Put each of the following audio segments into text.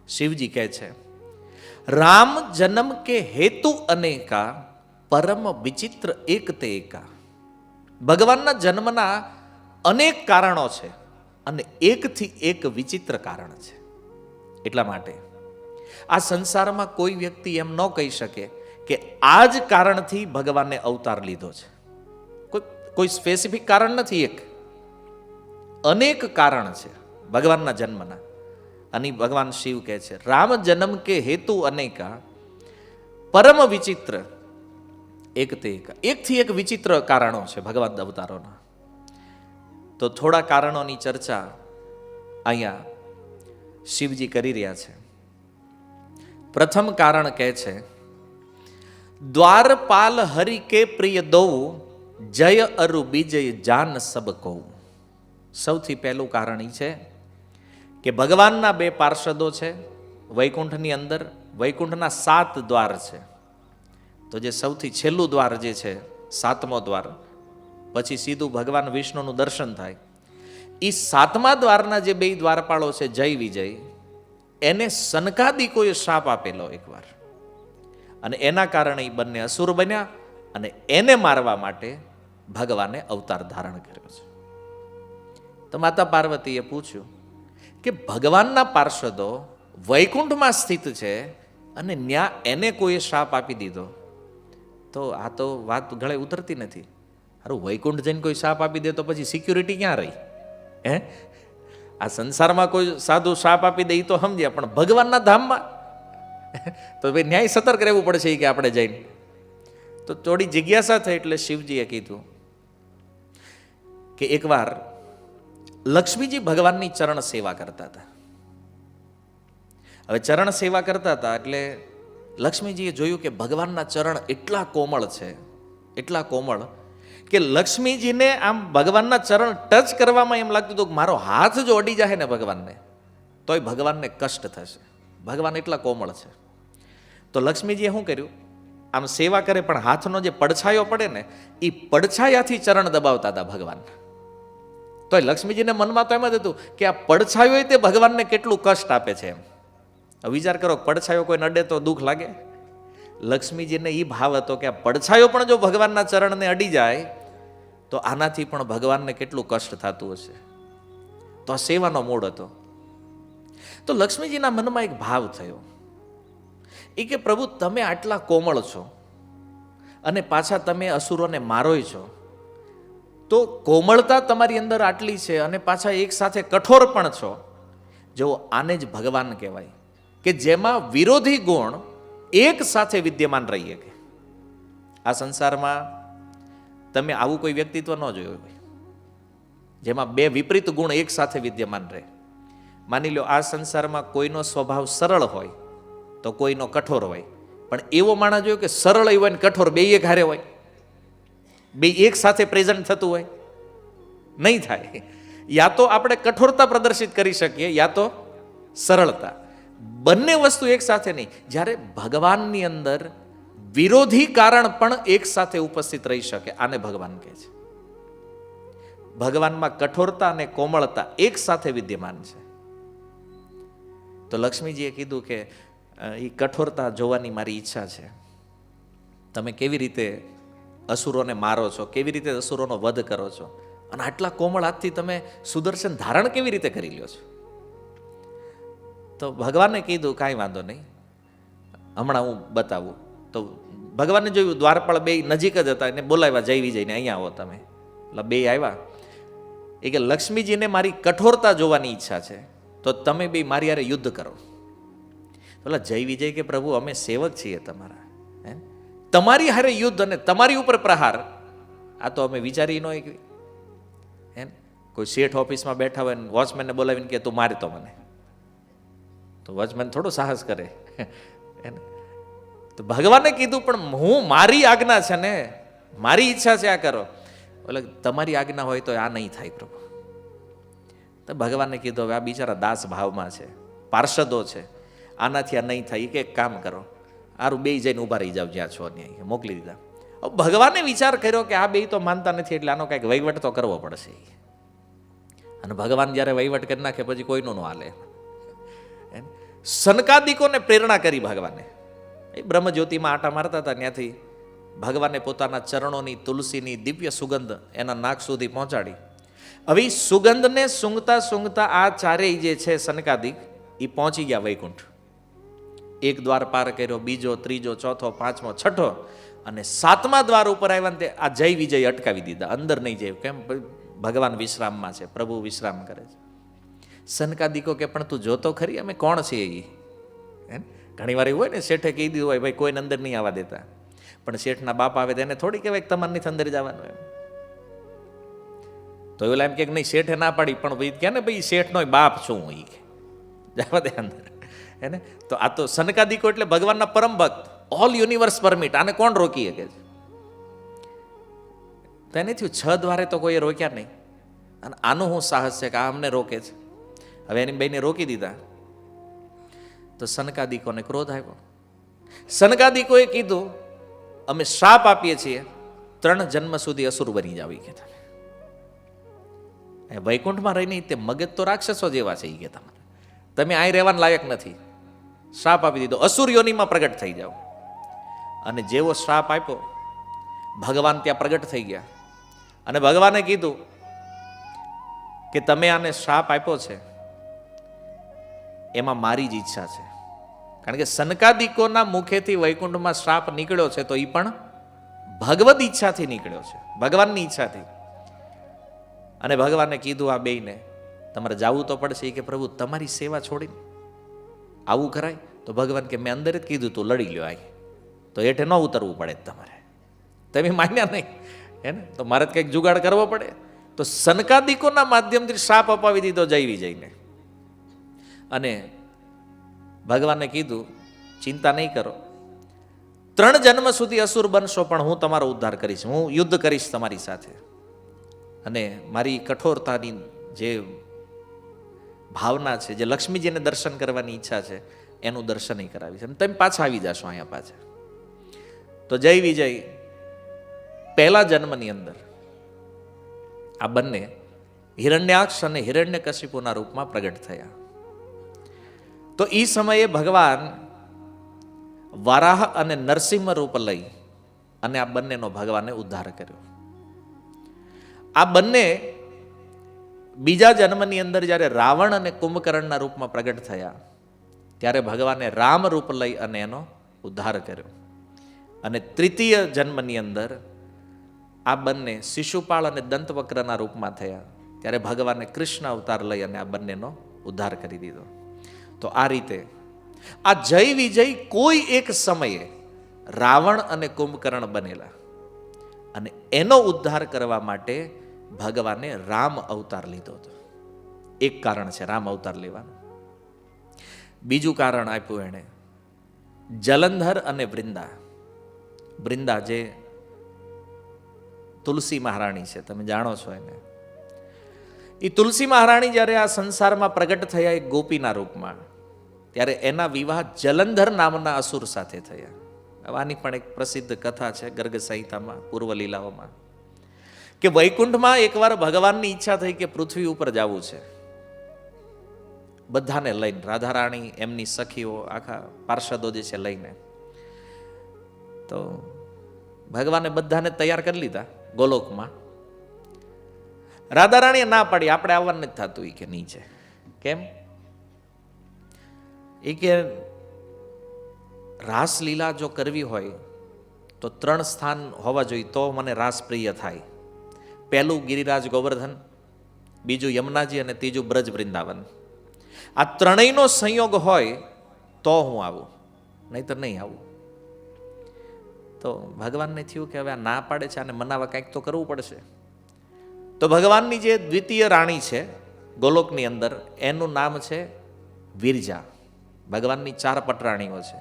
શિવજી કહે છે, રામ જન્મ કે હેતુ અનેકા, પરમ વિચિત્ર એક તે એકા. ભગવાનના જન્મના અનેક કારણો છે અને એકથી એક વિચિત્ર કારણ છે. એટલા માટે આ સંસારમાં કોઈ વ્યક્તિ એમ ન કહી શકે કે આ જ કારણથી ભગવાને અવતાર લીધો છે. કોઈ સ્પેસિફિક કારણ નથી, એક અનેક કારણ છે ભગવાનના જન્મના. અને ભગવાન શિવ કહે છે, રામ જન્મ કે હેતુ અનેકા, પરમ વિચિત્ર એક તે એક. એકથી એક વિચિત્ર કારણો છે ભગવાન અવતારોના. તો થોડા કારણોની ચર્ચા અહીંયા શિવજી કરી રહ્યા છે. પ્રથમ કારણ કહે છે, દ્વારપાલ હરિ કે પ્રિય દો, જય અરુ બીજય જાન સબ કહું. સૌથી પહેલું કારણ એ છે કે ભગવાનના બે પાર્ષદો છે વૈકુંઠની અંદર. વૈકુંઠના 7 દ્વાર છે. તો જે સૌથી છેલ્લું દ્વાર જે છે, 7મો દ્વાર, પછી સીધું ભગવાન વિષ્ણુનું દર્શન થાય. એ 7મા દ્વારના જે બે દ્વારપાળો છે, જય વિજય, એને સનકાદિકોએ શાપ આપેલો એકવાર, અને એના કારણે એ બંને અસુર બન્યા અને એને મારવા માટે ભગવાને અવતાર ધારણ કર્યો છે. તો માતા પાર્વતીએ પૂછ્યું કે ભગવાનના પાર્ષદો વૈકુંઠમાં સ્થિત છે અને ન્યા એને કોઈ શાપ આપી દીધો, તો આ તો વાત ગળે ઉતરતી નથી. હારું, વૈકુંઠ જઈને કોઈ શાપ આપી દે તો પછી સિક્યુરિટી ક્યાં રહી? હે, આ સંસારમાં કોઈ સાધુ શાપ આપી દે તો સમજ્યા, પણ ભગવાનના ધામમાં તો ભાઈ ન્યાય સતર્ક રહેવું પડશે કે આપણે જઈને. તો થોડી જિજ્ઞાસા થઈ એટલે શિવજીએ કીધું કે એકવાર લક્ષ્મીજી ભગવાનની ચરણ સેવા કરતા હતા. હવે ચરણ સેવા કરતા હતા એટલે લક્ષ્મીજીએ જોયું કે ભગવાનના ચરણ એટલા કોમળ છે, એટલા કોમળ કે લક્ષ્મીજીને આમ ભગવાનના ચરણ ટચ કરવામાં એમ લાગતું હતું કે મારો હાથ જો અડી જાય ને ભગવાનને, તોય ભગવાનને કષ્ટ થશે. ભગવાન એટલા કોમળ છે. તો લક્ષ્મીજીએ શું કર્યું, આમ સેવા કરે પણ હાથનો જે પડછાયો પડે ને, એ પડછાયાથી ચરણ દબાવતા હતા ભગવાન. તો લક્ષ્મીજીને મનમાં તો એમ જ હતું કે આ પડછાયો તે ભગવાનને કેટલું કષ્ટ આપે છે એમ. વિચાર કરો, પડછાયો કોઈ નડે તો દુઃખ લાગે. લક્ષ્મીજીને એ ભાવ હતો કે આ પડછાયો પણ જો ભગવાનના ચરણને અડી જાય તો આનાથી પણ ભગવાનને કેટલું કષ્ટ થતું હશે. તો આ સેવાનો મૂળ હતો. તો લક્ષ્મીજીના મનમાં એક ભાવ થયો, એ કે પ્રભુ તમે આટલા કોમળ છો અને પાછા તમે અસુરોને મારોય છો, તો કોમળતા તમારી અંદર આટલી છે અને પાછા એક સાથે કઠોર પણ છો. જો આને જ ભગવાન કહેવાય કે જેમાં વિરોધી ગુણ એક સાથે વિદ્યમાન રહી શકે. આ સંસારમાં તમે આવું કોઈ વ્યક્તિત્વ ન જોયું હોય જેમાં બે વિપરીત ગુણ એક સાથે વિદ્યમાન રહે. માની લો આ સંસારમાં કોઈનો સ્વભાવ સરળ હોય તો કોઈનો કઠોર હોય, પણ એવો માણસ જોયો કે સરળ હોય ને કઠોર બે એક હારે હોય, બે એક સાથે પ્રેઝન્ટ થતું હોય? નહીં થાય. યા તો આપણે કઠોરતા પ્રદર્શિત કરી શકીએ, યા તો સરળતા. બંને વસ્તુ એક સાથે નહીં. જ્યારે ભગવાનની અંદર વિરોધી કારણ પણ એક સાથે ઉપસ્થિત રહી શકે, આને ભગવાન કહે છે. ભગવાનમાં કઠોરતા અને કોમળતા એક સાથે વિદ્યમાન છે. તો લક્ષ્મીજીએ કીધું કે એ કઠોરતા જોવાની મારી ઈચ્છા છે. તમે કેવી રીતે અસુરોને મારો છો, કેવી રીતે અસુરોનો વધ કરો છો, અને આટલા કોમળ હાથથી તમે સુદર્શન ધારણ કેવી રીતે કરી લ્યો છો? તો ભગવાને કીધું કાંઈ વાંધો નહીં, હમણાં હું બતાવું. તો ભગવાને જોયું દ્વારપાળ બે નજીક જ હતા, એને બોલાવ્યા, જય વિજયને અહીંયા આવો તમે. એટલે બે આવ્યા. એ કે લક્ષ્મીજીને મારી કઠોરતા જોવાની ઈચ્છા છે, તો તમે બે મારી હારે યુદ્ધ કરો. એટલે જય વિજય કે પ્રભુ અમે સેવક છીએ તમારા, તમારી હારે યુદ્ધ અને તમારી ઉપર પ્રહાર, આ તો અમે વિચારી ન હોય. કોઈ શેઠ ઓફિસમાં બેઠા હોય ને વોચમેનને બોલાવીને કે તું મારતો મને, તો વોચમેન થોડું સાહસ કરે. તો ભગવાને કીધું પણ હું મારી આજ્ઞા છે ને, મારી ઈચ્છા છે આ કરો. એટલે તમારી આજ્ઞા હોય તો આ નહીં થાય પ્રભુ. તો ભગવાને કીધું હવે આ બિચારા દાસ ભાવમાં છે, પાર્ષદો છે, આનાથી આ નહીં થાય. કે એક કામ કરો, આરું બે જઈને ઊભા રહી જાવ જ્યાં છો ત્યાં, મોકલી દીધા. ભગવાને વિચાર કર્યો કે આ બે તો માનતા નથી એટલે આનો કંઈક વહીવટ તો કરવો પડશે. અને ભગવાન જ્યારે વહીવટ કરી નાખે પછી કોઈનું ન હાલે. સનકાદિકોને પ્રેરણા કરી ભગવાને. એ બ્રહ્મજ્યોતિમાં આટા મારતા હતા, ત્યાંથી ભગવાને પોતાના ચરણોની તુલસીની દિવ્ય સુગંધ એના નાક સુધી પહોંચાડી. હવે ઈ સુગંધને સૂંઘતા સૂંઘતા આ ચારેય જે છે સનકાદિક એ પહોંચી ગયા વૈકુંઠ. એક દ્વાર પાર કર્યો, બીજો, ત્રીજો, ચોથો, પાંચમો, છઠ્ઠો, અને સાતમા દ્વાર ઉપર આવ્યા ને તે આ જય વિજય અટકાવી દીધા. અંદર નહીં જાય. કેમ? ભગવાન વિશ્રામમાં છે, પ્રભુ વિશ્રામ કરે છે. સનકાદિકો કે પણ તું જોતો ખરી અમે કોણ છીએ એ? ઘણી વાર એવું હોય ને, શેઠે કહી દીધું હોય ભાઈ કોઈને અંદર નહીં આવવા દેતા, પણ શેઠના બાપ આવે તેને થોડી કહેવાય કે તમારે નથી અંદર જવાનું એમ. તો એવું એમ કે નહીં, શેઠે ના પાડી, પણ ભાઈ કે ને ભાઈ શેઠનો બાપ છું હું, એ કે જવા દે અંદર હે ને. તો આ તો સનકાદિકો એટલે ભગવાનના પરમ ભક્ત, ઓલ યુનિવર્સ પરમિટ, આને કોણ રોકી શકે છે? તો એને થયું 6 દ્વારે તો કોઈએ રોક્યા નહીં, અને આનું શું સાહસ છે કે આ અમને રોકે છે? હવે એની બેને રોકી દીધા. તો સનકાદિકોને ક્રોધ આવ્યો. સનકાદિકોએ કીધું અમે શાપ આપીએ છીએ, 3 જન્મ સુધી અસુર બની જાવ કે તમે. વૈકુંઠમાં રહીને તે મગજ તો રાક્ષસો જેવા છે એ કે તમે અહીં રહેવાના લાયક નથી. શ્રાપ આપી દીધો, અસુર યોનિમાં પ્રગટ થઈ જાઓ. અને જેવો શ્રાપ આપ્યો, ભગવાન ત્યાં પ્રગટ થઈ ગયા. અને ભગવાને કીધું કે તમે આને શ્રાપ આપ્યો છે એમાં મારી જ ઈચ્છા છે. કારણ કે સનકાદિકોના મુખેથી વૈકુંઠમાં શ્રાપ નીકળ્યો છે તો એ પણ ભગવદ ઈચ્છાથી નીકળ્યો છે, ભગવાનની ઈચ્છાથી. અને ભગવાને કીધું આ બેયને તમારે જાવું તો પડશે. કે પ્રભુ તમારી સેવા છોડીને આવું કરાય? તો ભગવાન કે મેં અંદર જ કીધું તું લડી લ્યો, આય તો હેઠે ન ઉતરવું પડે તમારે, તમે માન્યા નહીં હે ને, તો મારે કંઈક જુગાડ કરવો પડે. તો સનકાદિકોના માધ્યમથી શ્રાપ અપાવી દીધો જય વિજયને. અને ભગવાને કીધું ચિંતા નહીં કરો, 3 જન્મ સુધી અસુર બનશો પણ હું તમારો ઉદ્ધાર કરીશ, હું યુદ્ધ કરીશ તમારી સાથે. અને મારી કઠોરતાની જે ભાવના છે, જે લક્ષ્મીજીને દર્શન કરવાની ઈચ્છા છે, એનું દર્શન કરાવીશ અને તમે પાછા આવી જશો અહીંયા પાછા. તો જય વિજય પહેલા જન્મની અંદર આ બંને હિરણ્યાક્ષ અને હિરણ્યકશિપુના રૂપમાં પ્રગટ થયા. તો એ સમયે ભગવાન વરાહ અને નરસિંહ રૂપ લઈ અને આ બંનેનો ભગવાને ઉદ્ધાર કર્યો. આ બંને બીજા જન્મની અંદર જ્યારે રાવણ અને કુંભકર્ણના રૂપમાં પ્રગટ થયા ત્યારે ભગવાને રામ રૂપ લઈ અને એનો ઉદ્ધાર કર્યો. અને તૃતીય જન્મની અંદર આ બંને શિશુપાળ અને દંતવક્રના રૂપમાં થયા ત્યારે ભગવાને કૃષ્ણ અવતાર લઈ અને આ બંનેનો ઉદ્ધાર કરી દીધો. તો આ રીતે આ જય વિજય કોઈ એક સમયે રાવણ અને કુંભકર્ણ બનેલા અને એનો ઉદ્ધાર કરવા માટે ભગવાને રામ અવતાર લીધો હતો. એક કારણ છે રામ અવતાર લેવાનું. બીજું કારણ આપ્યું એણે જલંધર અને વૃંદા. વૃંદા જે તુલસી મહારાણી છે, તમે જાણો છો એને. એ તુલસી મહારાણી જ્યારે આ સંસારમાં પ્રગટ થયા એક ગોપીના રૂપમાં, ત્યારે એના વિવાહ જલંધર નામના અસુર સાથે થયા. આની પણ એક પ્રસિદ્ધ કથા છે ગર્ગ સંહિતામાં, પૂર્વ લીલાઓમાં, કે વૈકુંઠમાં એકવાર ભગવાનની ઈચ્છા થઈ કે પૃથ્વી ઉપર જવું છે. બધાને લઈને, રાધારાણી, એમની સખીઓ, આખા પાર્ષદો જે છે લઈને. તો ભગવાને બધાને તૈયાર કરી લીધા ગોલોકમાં. રાધારાણીએ ના પાડી, આપણે આવવાનું નથી થતું. કે નીચે કેમ? એ કે રાસલીલા જો કરવી હોય તો 3 સ્થાન હોવા જોઈએ તો મને રાસ પ્રિય થાય. પહેલું ગિરિરાજ ગોવર્ધન, બીજું યમુનાજી અને ત્રીજું બ્રજ વૃંદાવન. આ ત્રણેયનો સંયોગ હોય તો હું આવું, નહીતર નહીં આવું. તો ભગવાનને થયું કે હવે આ ના પાડે છે, આને મનાવવા કંઈક તો કરવું પડશે. તો ભગવાનની જે દ્વિતીય રાણી છે ગોલોકની અંદર, એનું નામ છે વિરજા. ભગવાનની 4 પટરાણીઓ છે,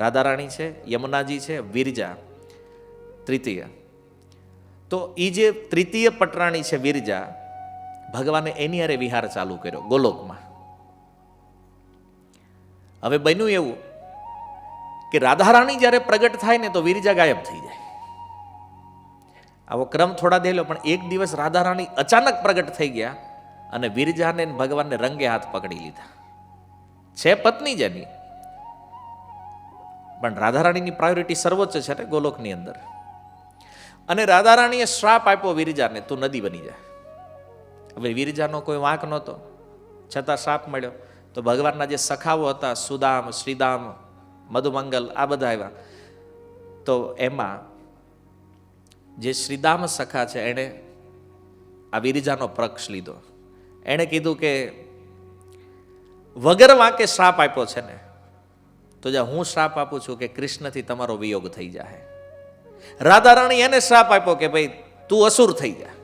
રાધારાણી છે, યમુનાજી છે, વિરજા તૃતીય. તો એ જે તૃતીય પટરાણી છે વિરજા, ભગવાને એની હારે વિહાર ચાલુ કર્યો ગોલોકમાં. હવે બન્યું એવું કે રાધારાણી જ્યારે પ્રગટ થાય ને તો વિરજા ગાયબ થઈ જાય. આવો ક્રમ થોડા દેલો, પણ એક દિવસ રાધારાણી અચાનક પ્રગટ થઈ ગયા અને વિરજાને ભગવાનને રંગે હાથ પકડી લીધા. છે પત્ની જ એની, પણ રાધારાણીની પ્રાયોરિટી સર્વોચ્ચ છે ને ગોલોકની અંદર. અને રાધારાણીએ શ્રાપ આપ્યો વિરજાને, તું નદી બની જાય. હવે વિરજાનો કોઈ વાંક નહોતો, છતાં શ્રાપ મળ્યો. તો ભગવાનના જે સખાઓ હતા, સુદામ, શ્રીદામ, મધુમંગલ, આ બધા આવ્યા. તો એમાં જે શ્રીદામ સખા છે એણે આ વિરજાનો પક્ષ લીધો. એણે કીધું કે વગર વાંકે શ્રાપ આપ્યો છે ને, તો જ્યાં હું શ્રાપ આપું છું કે કૃષ્ણથી તમારો વિયોગ થઈ જાય. રાધારાણી એને શ્રાપ આપ્યો કે ભાઈ તું અસુર થઈ જા.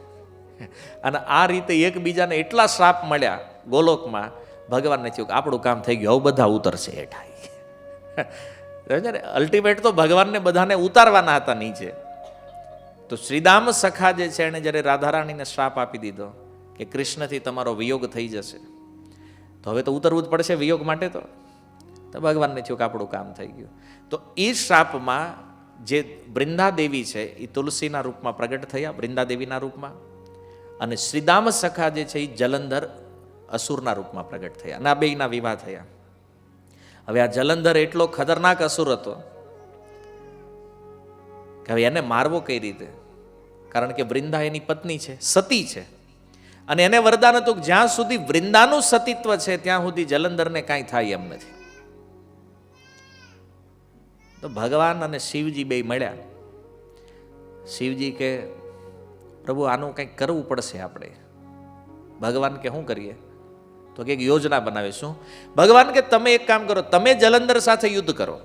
અને આ રીતે એકબીજાને એટલા શ્રાપ મળ્યા ગોલોકમાં, ભગવાનને થયું કે આપણું કામ થઈ ગયું, હવે બધા ઉતરશે હેઠા. અલ્ટિમેટ તો ભગવાનને બધાને ઉતારવાના હતા નીચે. તો શ્રીદામ સખા જે છે એને જ્યારે રાધારાણીને શ્રાપ આપી દીધો કે કૃષ્ણથી તમારો વિયોગ થઈ જશે, તો હવે તો ઉતરવું જ પડશે વિયોગ માટે. તો ભગવાનને થયું કે આપણું કામ થઈ ગયું. તો એ શ્રાપમાં જે વૃંદાદેવી છે એ તુલસીના રૂપમાં પ્રગટ થયા, વૃંદાદેવીના રૂપમાં. અને શ્રીદામ સખા જે છે એ જલંધર અસુરના રૂપમાં પ્રગટ થયા. અને આ બેયના વિવાહ થયા. હવે આ જલંધર એટલો ખતરનાક અસુર હતો કે હવે એને મારવો કઈ રીતે? કારણ કે વૃંદા એની પત્ની છે, સતી છે. અને એને વરદાન હતું કે જ્યાં સુધી વૃંદાનું સતીત્વ છે ત્યાં સુધી જલંધરને કાંઈ થાય એમ નથી. તો ભગવાન અને શિવજી બે મળ્યા. શિવજી કે પ્રભુ આનું કંઈક કરવું પડશે આપણે. ભગવાન કે શું કરીએ? તો કે એક યોજના બનાવીશું. ભગવાન કે તમે એક કામ કરો, તમે જલંધર સાથે યુદ્ધ કરો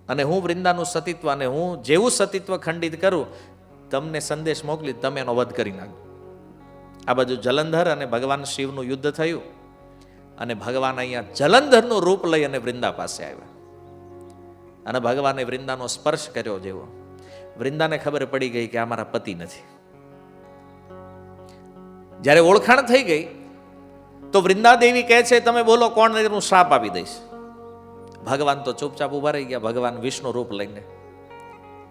અને હું વૃંદાનું સતીત્વ, અને હું જેવું સતીત્વ ખંડિત કરું તમને સંદેશ મોકલી, તમે એનો વધ કરી નાખો. આ બાજુ જલંધર અને ભગવાન શિવનું યુદ્ધ થયું. અને ભગવાન અહીંયા જલંધરનું રૂપ લઈ અને વૃંદા પાસે આવ્યા. અને ભગવાને વૃંદાનો સ્પર્શ કર્યો. જેવો વૃંદાને ખબર પડી ગઈ કે આ મારા પતિ નથી. જ્યારે ઓળખાણ થઈ ગઈ તો વૃંદાદેવી કહે છે તમે બોલો કોણ, નહીં હું શ્રાપ આપી દઈશ. ભગવાન તો ચૂપચાપ ઉભા રહી ગયા, ભગવાન વિષ્ણુ રૂપ લઈને.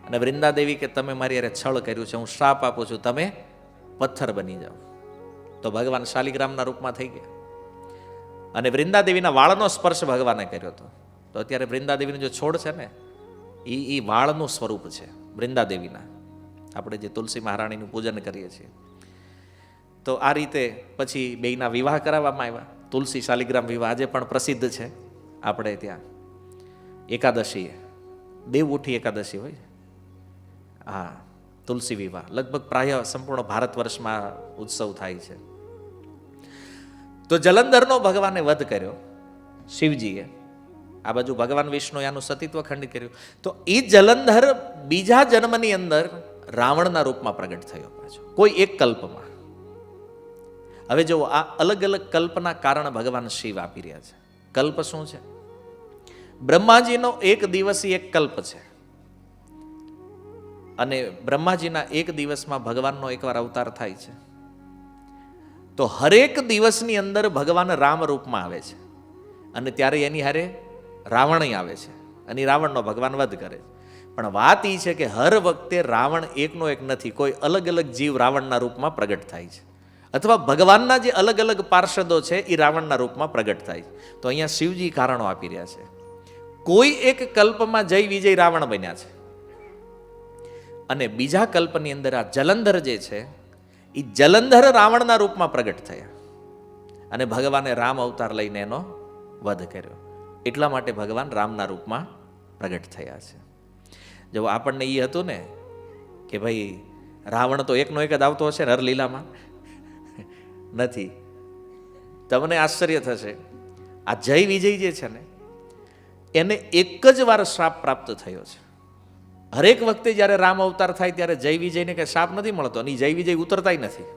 અને વૃંદાદેવી કે તમે મારી યારે છળ કર્યું છે, હું શ્રાપ આપું છું, તમે પથ્થર બની જાઓ. તો ભગવાન શાલિગ્રામના રૂપમાં થઈ ગયા. અને વૃંદાદેવીના વાળનો સ્પર્શ ભગવાને કર્યો હતો. તો અત્યારે વૃંદાદેવીનો જે છોડ છે ને એ વાળનું સ્વરૂપ છે વૃંદાદેવીના. આપણે જે તુલસી મહારાણીનું પૂજન કરીએ છીએ. તો આ રીતે પછી બેયના વિવાહ કરાવવામાં આવ્યા. તુલસી શાલિગ્રામ વિવાહ આજે પણ પ્રસિદ્ધ છે આપણે ત્યાં. એકાદશીએ દેવઉઠી એકાદશી હોય. હા, તુલસી વિવાહ લગભગ પ્રાય સંપૂર્ણ ભારત વર્ષમાં ઉત્સવ થાય છે. તો જલંધરનો ભગવાને વધ કર્યો શિવજીએ. આ બાજુ ભગવાન વિષ્ણુ એનું સતીત્વ ખંડિત કર્યું. તો એ જલંધર બીજા જન્મની અંદર રાવણના રૂપમાં પ્રગટ થયો પાછો, કોઈ એક કલ્પમાં. હવે જો આ અલગ અલગ કલ્પના કારણ ભગવાન શિવ આપી રહ્યા છે. કલ્પ શું છે? બ્રહ્માજીનો એક દિવસી એક કલ્પ છે. અને બ્રહ્માજીના એક દિવસમાં ભગવાનનો એકવાર અવતાર થાય છે. તો હરેક દિવસની અંદર ભગવાન રામ રૂપમાં આવે છે. અને ત્યારે એની હારે રાવણ આવે છે અને રાવણનો ભગવાન વધ કરે છે. પણ વાત એ છે કે હર વખતે રાવણ એકનો એક નથી, કોઈ અલગ અલગ જીવ રાવણના રૂપમાં પ્રગટ થાય છે. અથવા ભગવાનના જે અલગ અલગ પાર્ષદો છે એ રાવણના રૂપમાં પ્રગટ થાય છે. તો અહીંયા શિવજી કારણો આપી રહ્યા છે. કોઈ એક કલ્પમાં જય વિજય રાવણ બન્યા છે, અને બીજા કલ્પની અંદર આ જલંધર જે છે એ જલંધર રાવણના રૂપમાં પ્રગટ થયા. અને ભગવાને રામ અવતાર લઈને એનો વધ કર્યો. એટલા માટે ભગવાન રામના રૂપમાં પ્રગટ થયા છે. જો આપણને એ હતું ને કે ભાઈ રાવણ તો એકનો એક જ આવતો હશે ને હરલીલામાં, નથી. તમને આશ્ચર્ય થશે, આ જય વિજય જે છે ને એને એક જ વાર શ્રાપ પ્રાપ્ત થયો છે. હરેક વખતે જ્યારે રામ અવતાર થાય ત્યારે જય વિજયને કે શ્રાપ નથી મળતો, અને જય વિજય ઉતરતાય નથી.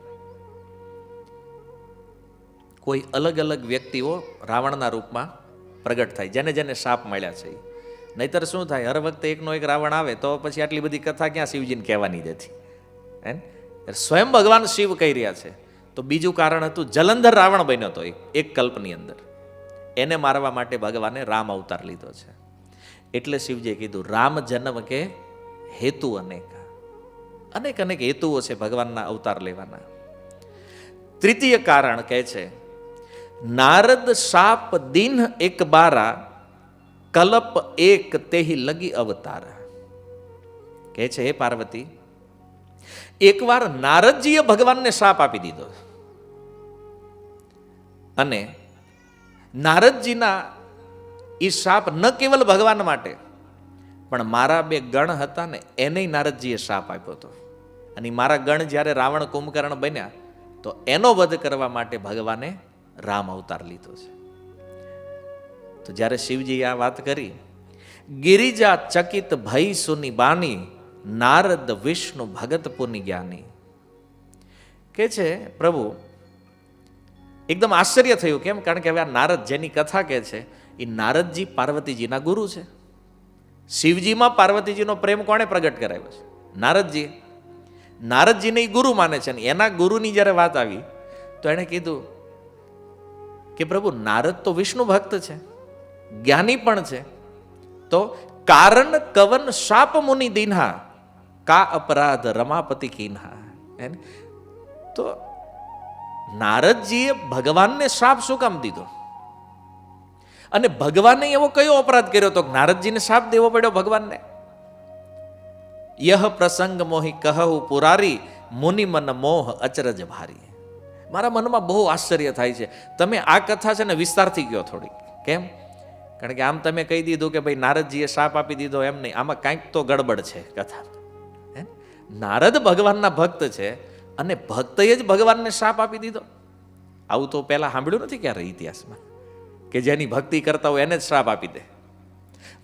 કોઈ અલગ અલગ વ્યક્તિઓ રાવણના રૂપમાં પ્રગટ થાય, જેને જેને શ્રાપ મળ્યા છે. નહીતર શું થાય, હર વખતે એકનો એક રાવણ આવે તો પછી આટલી બધી કથા ક્યાં શિવજીને કહેવાની જતી. સ્વયં ભગવાન શિવ કહી રહ્યા છે. તો બીજું કારણ હતું જલંધર રાવણ બન્યો હતો એક કલ્પની અંદર, એને મારવા માટે ભગવાને રામ અવતાર લીધો છે. એટલે શિવજીએ કીધું રામ જન્મ કે હેતુ અનેક, અનેક અનેક હેતુઓ છે ભગવાનના અવતાર લેવાના. તૃતીય કારણ કહે છે નારદ શાપ દિન એક બારા, કલ્પ એક તેહી લગી અવતારા. કહે છે, હે પાર્વતી, એકવાર નારદજીએ ભગવાનને શાપ આપી દીધો અને નારદજીના એ શાપ ન કેવલ ભગવાન માટે પણ મારા બે ગણ હતા ને એને નારદજીએ શાપ આપ્યો હતો. અને મારા ગણ જ્યારે રાવણ કુંભકર્ણ બન્યા તો એનો વધ કરવા માટે ભગવાને રામ અવતાર લીધો છે. તો જ્યારે શિવજીએ આ વાત કરી, ગિરિજા ચકિત ભઈ સુની બાની, નારદ વિષ્ણુ ભગત પુનિ જ્ઞાની. કે છે પ્રભુ એકદમ આશ્ચર્ય થયું. કેમ? કારણ કે હવે આ નારદ જેની કથા કહે છે એ નારદજી પાર્વતીજીના ગુરુ છે. શિવજીમાં પાર્વતીજીનો પ્રેમ કોણે પ્રગટ કરાવ્યો છે? નારદજી. નારદજીને એ ગુરુ માને છે. અને એના ગુરુની જ્યારે વાત આવી તો એણે કીધું કે પ્રભુ નારદ તો વિષ્ણુ ભક્ત છે, જ્ઞાની પણ છે, તો કારણ કવન શાપ મુનિ દીન્હા, કા અપરાધ રમાપતિ કીન્હા. તો નારદજીએ ભગવાનને શાપ શું કામ દીધો? અને ભગવાને એવો કયો અપરાધ કર્યો તો નારદજીને શાપ દેવો પડ્યો ભગવાનને? યહ પ્રસંગ મોહી કહું પુરારી, મુનિ મન મોહ અચરજ ભારી. મારા મનમાં બહુ આશ્ચર્ય થાય છે. તમે આ કથા છે ને વિસ્તારથી ગયો થોડીક. કેમ? કારણ કે આમ તમે કહી દીધું કે ભાઈ નારદજીએ શાપ આપી દીધો, એમ નહીં, આમાં કાંઈક તો ગડબડ છે કથા. નારદ ભગવાનના ભક્ત છે અને ભક્તએ જ ભગવાનને શાપ આપી દીધો? આવું તો પહેલા સાંભળ્યું નથી ક્યારે ઇતિહાસમાં, કે જેની ભક્તિ કરતા હોય એને જ શ્રાપ આપી દે.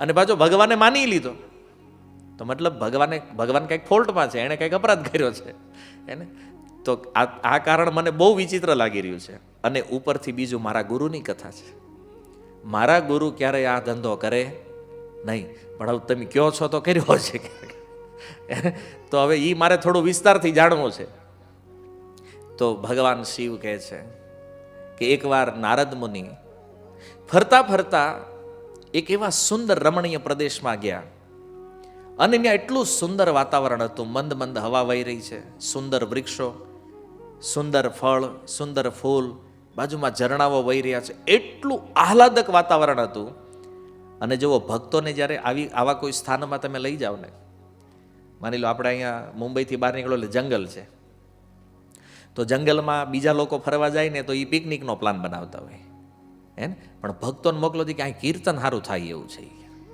અને પાછો ભગવાને માની લીધો તો મતલબ ભગવાન કંઈક ફોલ્ટમાં છે, એણે કંઈક અપરાધ કર્યો છે એને. તો આ કારણ મને બહુ વિચિત્ર લાગી રહ્યું છે. અને ઉપરથી બીજું મારા ગુરુની કથા છે. મારા ગુરુ ક્યારેય આ ધંધો કરે નહીં, પણ હવે તમે કહો છો તો કર્યો છે. તો હવે એ મારે થોડું વિસ્તારથી જાણવું છે. તો ભગવાન શિવ કહે છે કે એકવાર નારદ મુનિ ફરતા ફરતા એક એવા સુંદર રમણીય પ્રદેશમાં ગયા અને ત્યાં એટલું સુંદર વાતાવરણ હતું. મંદ મંદ હવા વહી રહી છે, સુંદર વૃક્ષો, સુંદર ફળ, સુંદર ફૂલ, બાજુમાં ઝરણાઓ વહી રહ્યા છે. એટલું આહલાદક વાતાવરણ હતું. અને જુઓ, ભક્તોને જ્યારે આવા કોઈ સ્થાનમાં તમે લઈ જાઓ ને, માની લો આપણે અહીંયા મુંબઈથી બહાર નીકળો એટલે જંગલ છે, તો જંગલમાં બીજા લોકો ફરવા જાય ને તો એ પિકનિકનો પ્લાન બનાવતા હોય હે ને. પણ ભક્તોને મોકલો કે અહીં કીર્તન સારું થાય એવું છે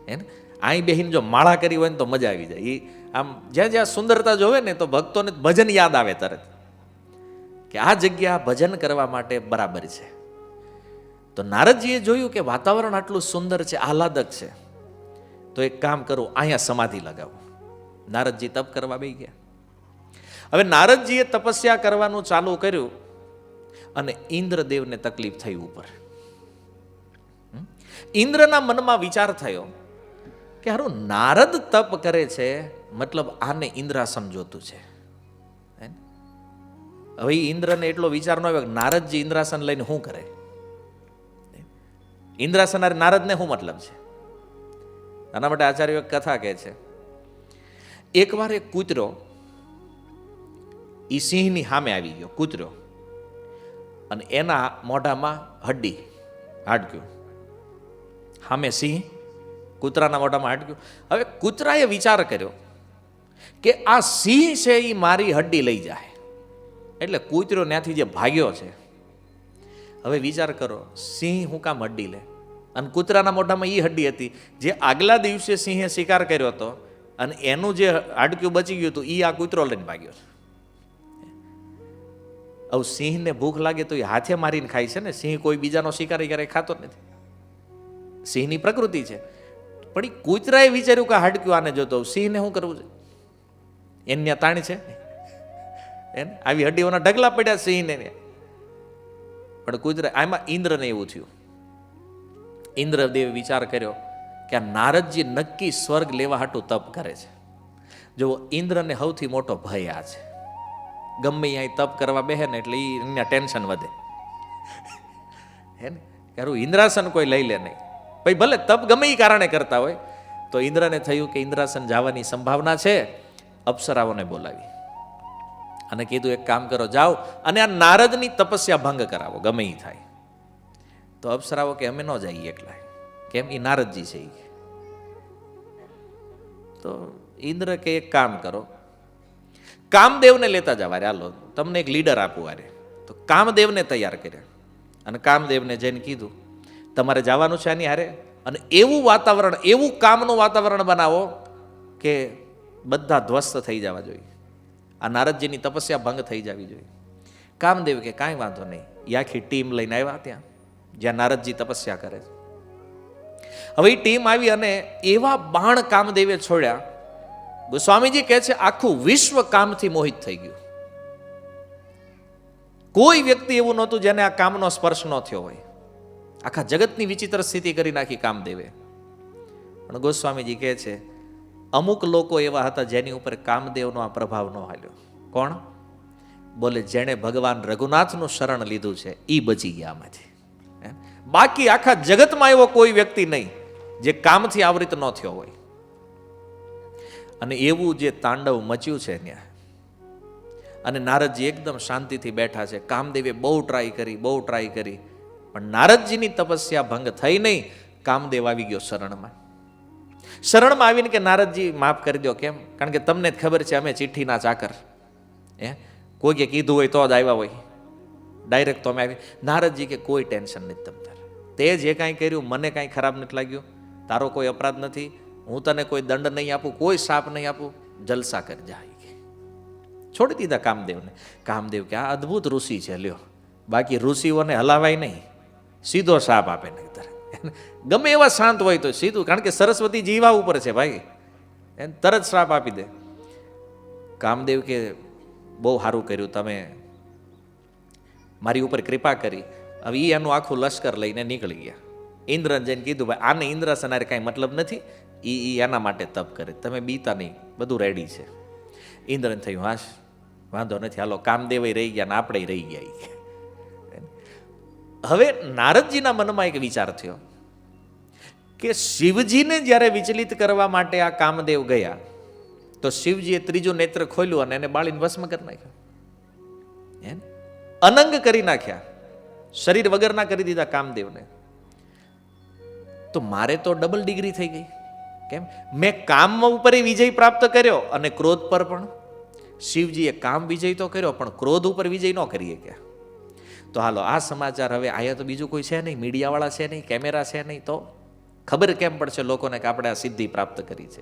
હે ને. અહીં બેહીને જો માળા કરી હોય ને તો મજા આવી જાય. એ આમ જ્યાં જ્યાં સુંદરતા જોવે ને તો ભક્તોને ભજન યાદ આવે તરત, કે આ જગ્યા ભજન કરવા માટે બરાબર છે. તો નારદજીએ જોયું કે વાતાવરણ આટલું સુંદર છે, આહલાદક છે, તો એક કામ કરું, અહીંયા સમાધિ લગાવું. નારદજી તપ કરવા બેસી ગયા. હવે નારદજીએ તપસ્યા કરવાનું ચાલુ કર્યું અને ઇન્દ્રદેવને તકલીફ થઈ ઉપર. ઇન્દ્રના મનમાં વિચાર થયો કે હારું નારદ તપ કરે છે, મતલબ આને ઇન્દ્રાસન જોતું છે. હવે ઇન્દ્રને એટલો વિચાર ન આવ્યો કે નારદજી ઇન્દ્રાસન લઈને શું કરે? ઇન્દ્રાસન નારદને શું મતલબ છે? આના માટે આચાર્ય કથા કહે છે, એકવાર એક કૂતરો ઈ સિંહની સામે આવી ગયો, કૂતરો, અને એના મોઢામાં હાડક્યું. સામે સિંહ, કૂતરાના મોઢામાં હાડક્યું. હવે કૂતરાએ વિચાર કર્યો કે આ સિંહ છે એ મારી હડ્ડી લઈ જાય, એટલે કૂતરો ત્યાંથી જે ભાગ્યો છે. હવે વિચાર કરો, સિંહ હું કામ હડ્ડી લે? અને કૂતરાના મોઢામાં એ હડ્ડી હતી જે આગલા દિવસે સિંહે શિકાર કર્યો હતો, અને એનું જે હાડક્યું બચી ગયું હતું એ આ કૂતરો લઈને ભાગ્યો છે. હવે સિંહને ભૂખ લાગે તો એ હાથે મારીને ખાય છે ને. સિંહ કોઈ બીજાનો શિકાર ક્યારેય ખાતો નથી, સિંહની પ્રકૃતિ છે. પણ એ કૂતરાએ વિચાર્યું કે હાડક્યું આને જોતો, સિંહને શું કરવું છે? એની તાણ છે એને, આવી હડ્ડીઓના ઢગલા પડ્યા સિંહને. પણ કૂતરા, આમાં ઇન્દ્રને એવું થયું. ઇન્દ્રદેવે વિચાર કર્યો કે આ નારદજી નક્કી સ્વર્ગ લેવા હાટું તપ કરે છે. જો ઇન્દ્રને સૌથી મોટો ભય આ છે, ગમે અહીં તપ કરવા બેહે ને એટલે એના ટેન્શન વધે હે ને. કે ઇન્દ્રાસન કોઈ લઈ લે નહીં, ભાઈ ભલે તપ ગમે એ કારણે કરતા હોય. તો ઇન્દ્રને થયું કે ઇન્દ્રાસન જવાની સંભાવના છે. અપ્સરાઓને બોલાવી અને કીધું એક કામ કરો, જાઓ અને આ નારદની તપસ્યા ભંગ કરાવો, ગમે એ થાય. તો અપ્સરાઓ કે અમે ન જઈએ એકલા. કેમ? એ નારદજી છે. તો ઇન્દ્ર કે એક કામ કરો, કામદેવને લેતા જાવ. અરે હાલો તમને એક લીડર આપું. અરે તો કામદેવને તૈયાર કર્યા અને કામદેવને જઈને કીધું તમારે જવાનું છે આની હારે, અને એવું વાતાવરણ, એવું કામનું વાતાવરણ બનાવો કે બધા ધ્વસ્ત થઈ જવા જોઈએ. આ નારદજીની તપસ્યા ભંગ થઈ જવી જોઈએ. કામદેવ કે કાંઈ વાંધો નહીં. એ આખી ટીમ લઈને આવ્યા ત્યાં જ્યાં નારદજી તપસ્યા કરે છે. હવે એ ટીમ આવી અને એવા બાણ કામદેવે છોડ્યા, ગોસ્વામીજી કહે છે આખું વિશ્વ કામથી મોહિત થઈ ગયું. કોઈ વ્યક્તિ એવું નહોતું જેને આ કામનો સ્પર્શ ન થયો હોય. આખા જગતની વિચિત્ર સ્થિતિ કરી નાખી કામદેવે. પણ ગોસ્વામીજી કહે છે અમુક લોકો એવા હતા જેની ઉપર કામદેવનો આ પ્રભાવ ન હાલ્યો. કોણ? બોલે જેણે ભગવાન રઘુનાથનું શરણ લીધું છે એ બચી ગયા આમાંથી. બાકી આખા જગતમાં એવો કોઈ વ્યક્તિ નહીં જે કામથી આવૃત ન થયો હોય. અને એવું જે તાંડવ મચ્યું છે ત્યાં, અને નારદજી એકદમ શાંતિથી બેઠા છે. કામદેવે બહુ ટ્રાય કરી, પણ નારદજીની તપસ્યા ભંગ થઈ નહીં. કામદેવ આવી ગયો શરણમાં આવીને કે નારદજી માફ કરી દો. કેમ? કારણ કે તમને જ ખબર છે અમે ચિઠ્ઠીના ચાકર, કોઈએ કીધું હોય તો જ આવ્યા હોય, ડાયરેક્ટ તો અમે આવી. નારદજી કે કોઈ ટેન્શન નથી તમતાર, તે જે કાંઈ કર્યું મને કાંઈ ખરાબ નથી લાગ્યું, તારો કોઈ અપરાધ નથી, હું તને કોઈ દંડ નહીં આપું, કોઈ શાપ નહીં આપું, જલસા કરી જાય. છોડી દીધા કામદેવને. કામદેવ કે આ અદ્ભુત ઋષિ છે, લ્યો, બાકી ઋષિઓને હલાવાય નહીં, સીધો શાપ આપે નહીં. ગમે એવા શાંત હોય તો સીધું, કારણ કે સરસ્વતી જીવા ઉપર છે ભાઈ, એને તરત શ્રાપ આપી દે. કામદેવ કે બહુ સારું કર્યું, તમે મારી ઉપર કૃપા કરી. હવે એ એનું આખું લશ્કર લઈને નીકળી ગયા. ઇન્દ્રને જઈને કીધું ભાઈ આને ઇન્દ્રસનારે કાંઈ મતલબ નથી, એ એના માટે તપ કરે, તમે બીતા નહીં, બધું રેડી છે. ઇન્દ્રને થયું હાશ વાંધો નથી, હાલો કામદેવ રહી ગયા ને આપણે રહી ગયા. હવે નારદજીના મનમાં એક વિચાર થયો કે શિવજીને જ્યારે વિચલિત કરવા માટે આ કામદેવ ગયા તો શિવજીએ ત્રીજું નેત્ર ખોલ્યું અને એને બાળીને ભસ્મ કરી નાખ્યો, અનંગ કરી નાખ્યા, શરીર વગરના કરી દીધા કામદેવને. તો મારે તો ડબલ ડિગ્રી થઈ ગઈ. કેમ? મેં કામ ઉપર વિજય પ્રાપ્ત કર્યો અને ક્રોધ પર પણ. શિવજીએ કામ વિજય તો કર્યો પણ ક્રોધ ઉપર વિજય ન કરીએ કે. તો હાલો આ સમાચાર હવે આયા તો બીજું કોઈ છે નહીં, મીડિયાવાળા છે નહીં, કેમેરા છે નહીં, તો ખબર કેમ પડશે લોકોને કે આપણે આ સિદ્ધિ પ્રાપ્ત કરી છે.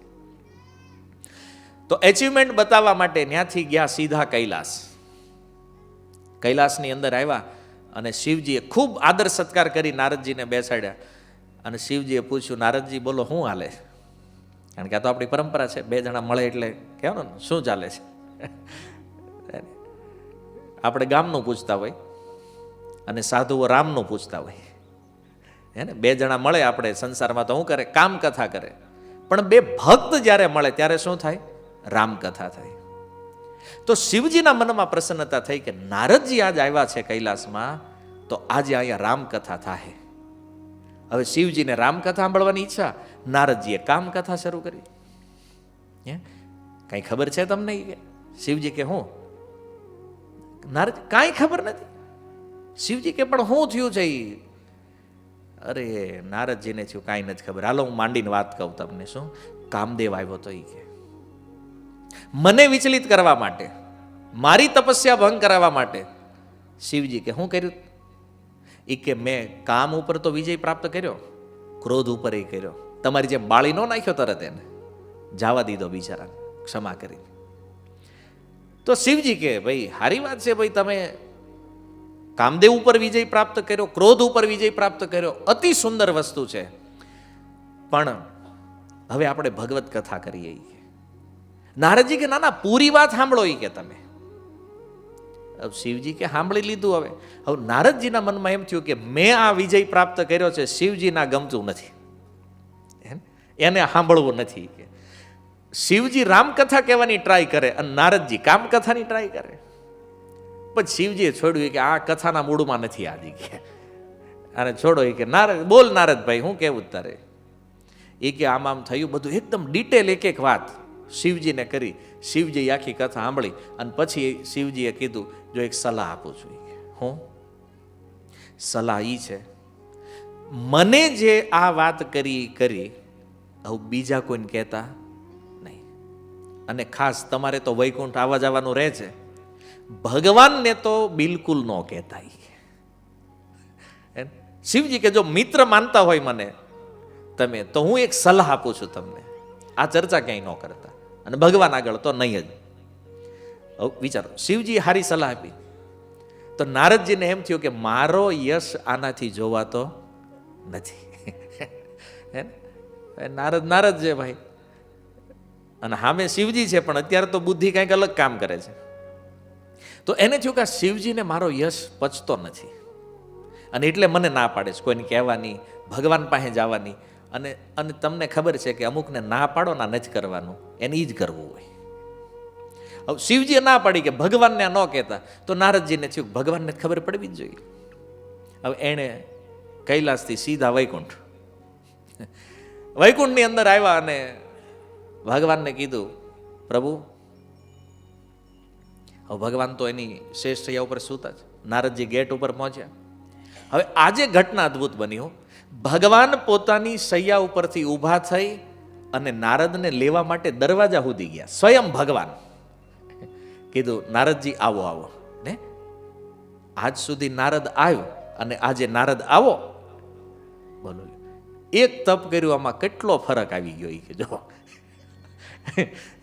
તો એચિવમેન્ટ બતાવવા માટે ત્યાંથી ગયા સીધા કૈલાસ. કૈલાસની અંદર આવ્યા અને શિવજીએ ખૂબ આદર સત્કાર કરી નારદજીને બેસાડ્યા. અને શિવજીએ પૂછ્યું નારદજી બોલો શું હાલે? કારણ કે આ તો આપણી પરંપરા છે, બે જણા મળે એટલે કહેવાનું ને શું ચાલે છે. આપણે ગામનું પૂછતા હોય અને સાધુઓ રામનું પૂછતા હોય. હે ને, બે જણા મળે આપણે સંસારમાં તો શું કરે? કામ કથા કરે. પણ બે ભક્ત જ્યારે મળે ત્યારે શું થાય? રામકથા થાય. તો શિવજીના મનમાં પ્રસન્નતા થઈ કે નારદજી આજ આવ્યા છે કૈલાસમાં, તો આજે અહીંયા રામકથા થાય. હવે શિવજીને રામકથા સાંભળવાની ઈચ્છા, નારદજીએ કામકથા શરૂ કરી. કઈ ખબર છે તમને? શિવજી કે હું? નારદ કાંઈ ખબર નથી. શિવજી કે પણ શું થયું છે? અરે નારદજીને થયું કાંઈ નથી ખબર, હાલો હું માંડીને વાત કહું તમને. શું? કામદેવ આવ્યો તો એ કે મને વિચલિત કરવા માટે, મારી તપસ્યા ભંગ કરાવવા માટે. શિવજી કે શું કર્યું? એ કે મેં કામ ઉપર તો વિજય પ્રાપ્ત કર્યો, ક્રોધ ઉપર એ કર્યો. તમારી જેમ બાળી નો નાખ્યો તરત, એને જવા દીધો બિચારાને ક્ષમા કરી. તો શિવજી કે ભાઈ સારી વાત છે, ભાઈ તમે કામદેવ ઉપર વિજય પ્રાપ્ત કર્યો, ક્રોધ ઉપર વિજય પ્રાપ્ત કર્યો, અતિ સુંદર વસ્તુ છે. પણ હવે આપણે ભગવત કથા કરીએ. નારદજી કે ના ના પૂરી વાત સાંભળો કે તમે. શિવજી કે સાંભળી લીધું. હવે નારદજીના મનમાં એમ થયું કે મેં આ વિજય પ્રાપ્ત કર્યો છે, શિવજીના ગમતું નથી, એને સાંભળવું નથી. કે શિવજી રામકથા કહેવાની ટ્રાય કરે અને નારદજી કામકથાની ટ્રાય કરે. પછી શિવજીએ છોડ્યું કે આ કથાના મૂળમાં નથી આજી કે અને છોડો. કે નારદ બોલ નારદભાઈ હું કેવું તારે? એ કે આમ આમ થયું બધું એકદમ ડિટેલ એક એક વાત શિવજીને કરી. શિવજી આખી કથા સાંભળી અને પછી શિવજીએ કીધું જો એક સલાહ આપું છું. હું? સલાહ એ છે મને જે આ વાત કરી હવે બીજા કોઈને કહેતા નહીં. અને ખાસ તમારે તો વૈકુંઠ આવવા જવાનું રહે છે, ભગવાનને તો બિલકુલ ન કહેતા. શિવજી કે જો મિત્ર માનતા હોય મને તમે, તો હું એક સલાહ આપું છું તમને, આ ચર્ચા ક્યાંય ન કરતા, અને ભગવાન આગળ તો નહીં જ. વિચારો, શિવજી હારી સલાહ આપી તો નારદજીને એમ થયું કે મારો યશ આનાથી જોવાતો નથી. નારદ છે ભાઈ, અને સામે શિવજી છે, પણ અત્યારે તો બુદ્ધિ કંઈક અલગ કામ કરે છે. તો એને થયું કે શિવજીને મારો યશ પચતો નથી, અને એટલે મને ના પાડે છે કોઈને કહેવાની, ભગવાન પાસે જવાની. અને તમને ખબર છે કે અમુકને ના પાડો ના નથી કરવાનું, એને જ કરવું હોય. હવે શિવજીએ ના પાડી કે ભગવાનને ન કહેતા, તો નારદજીને થયું ભગવાનને ખબર પડવી જ જોઈએ. હવે એણે કૈલાસથી સીધા વૈકુંઠની અંદર આવ્યા અને ભગવાનને કીધું, પ્રભુ. હવે ભગવાન તો એની શેષશૈયા ઉપર સૂતા છે. નારદજી ગેટ ઉપર પહોંચ્યા. હવે આજે ઘટના અદ્ભુત બની હો. ભગવાન પોતાની શૈયા ઉપરથી ઊભા થઈ અને નારદને લેવા માટે દરવાજા સુધી ગયા. સ્વયં ભગવાન કીધું, નારદજી આવો આવો ને. આજ સુધી નારદ આવ્યો અને આજે નારદ આવો. બોલો, એક તપ કર્યું, આમાં કેટલો ફરક આવી ગયો. કે જો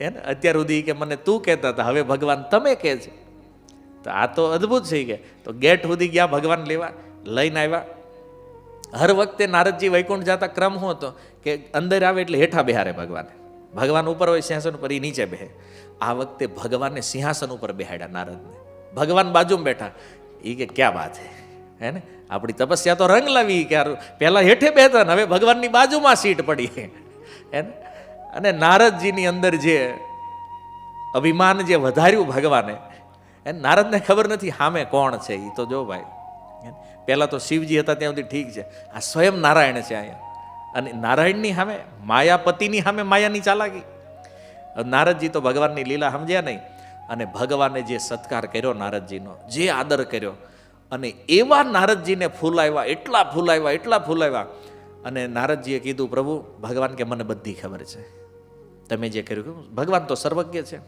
એને અત્યાર સુધી કે મને તું કહેતા હતા, હવે ભગવાન તમે કહે છે. તો આ તો અદ્ભુત છે. કે તો ગેટ સુધી ગયા ભગવાન લેવા, લઈને આવ્યા. હર વખતે નારદજી વૈકુંઠ જતા ક્રમ શું હતો કે અંદર આવે એટલે હેઠા બેહારે ભગવાન ઉપર હોય સિંહાસન ઉપર, એ નીચે બેહે. આ વખતે ભગવાનને સિંહાસન ઉપર બેહાડ્યા નારદને. ભગવાન બાજુમાં બેઠા. એ કે ક્યાં વાત હે ને, આપણી તપસ્યા તો રંગ લાવી. કે પહેલા હેઠે બેહતા ને હવે ભગવાનની બાજુમાં સીટ પડી હે ને. અને નારદજીની અંદર જે અભિમાન જે વધાર્યું ભગવાને, એને નારદને ખબર નથી સામે કોણ છે. એ તો જો ભાઈ, પહેલા તો શિવજી હતા ત્યાં સુધી ઠીક છે, આ સ્વયં નારાયણ છે અહીંયા. અને નારાયણની સામે, માયાપતિની સામે માયાની ચાલાકી. નારદજી તો ભગવાનની લીલા સમજ્યા નહીં. અને ભગવાને જે સત્કાર કર્યો નારદજીનો, જે આદર કર્યો, અને એવા નારદજીને ફૂલાવ્યા, એટલા ફૂલાવ્યા. અને નારદજીએ કીધું, પ્રભુ, ભગવાન કે મને બધી ખબર છે, તમે જે કર્યું. ભગવાન તો સર્વજ્ઞ છે.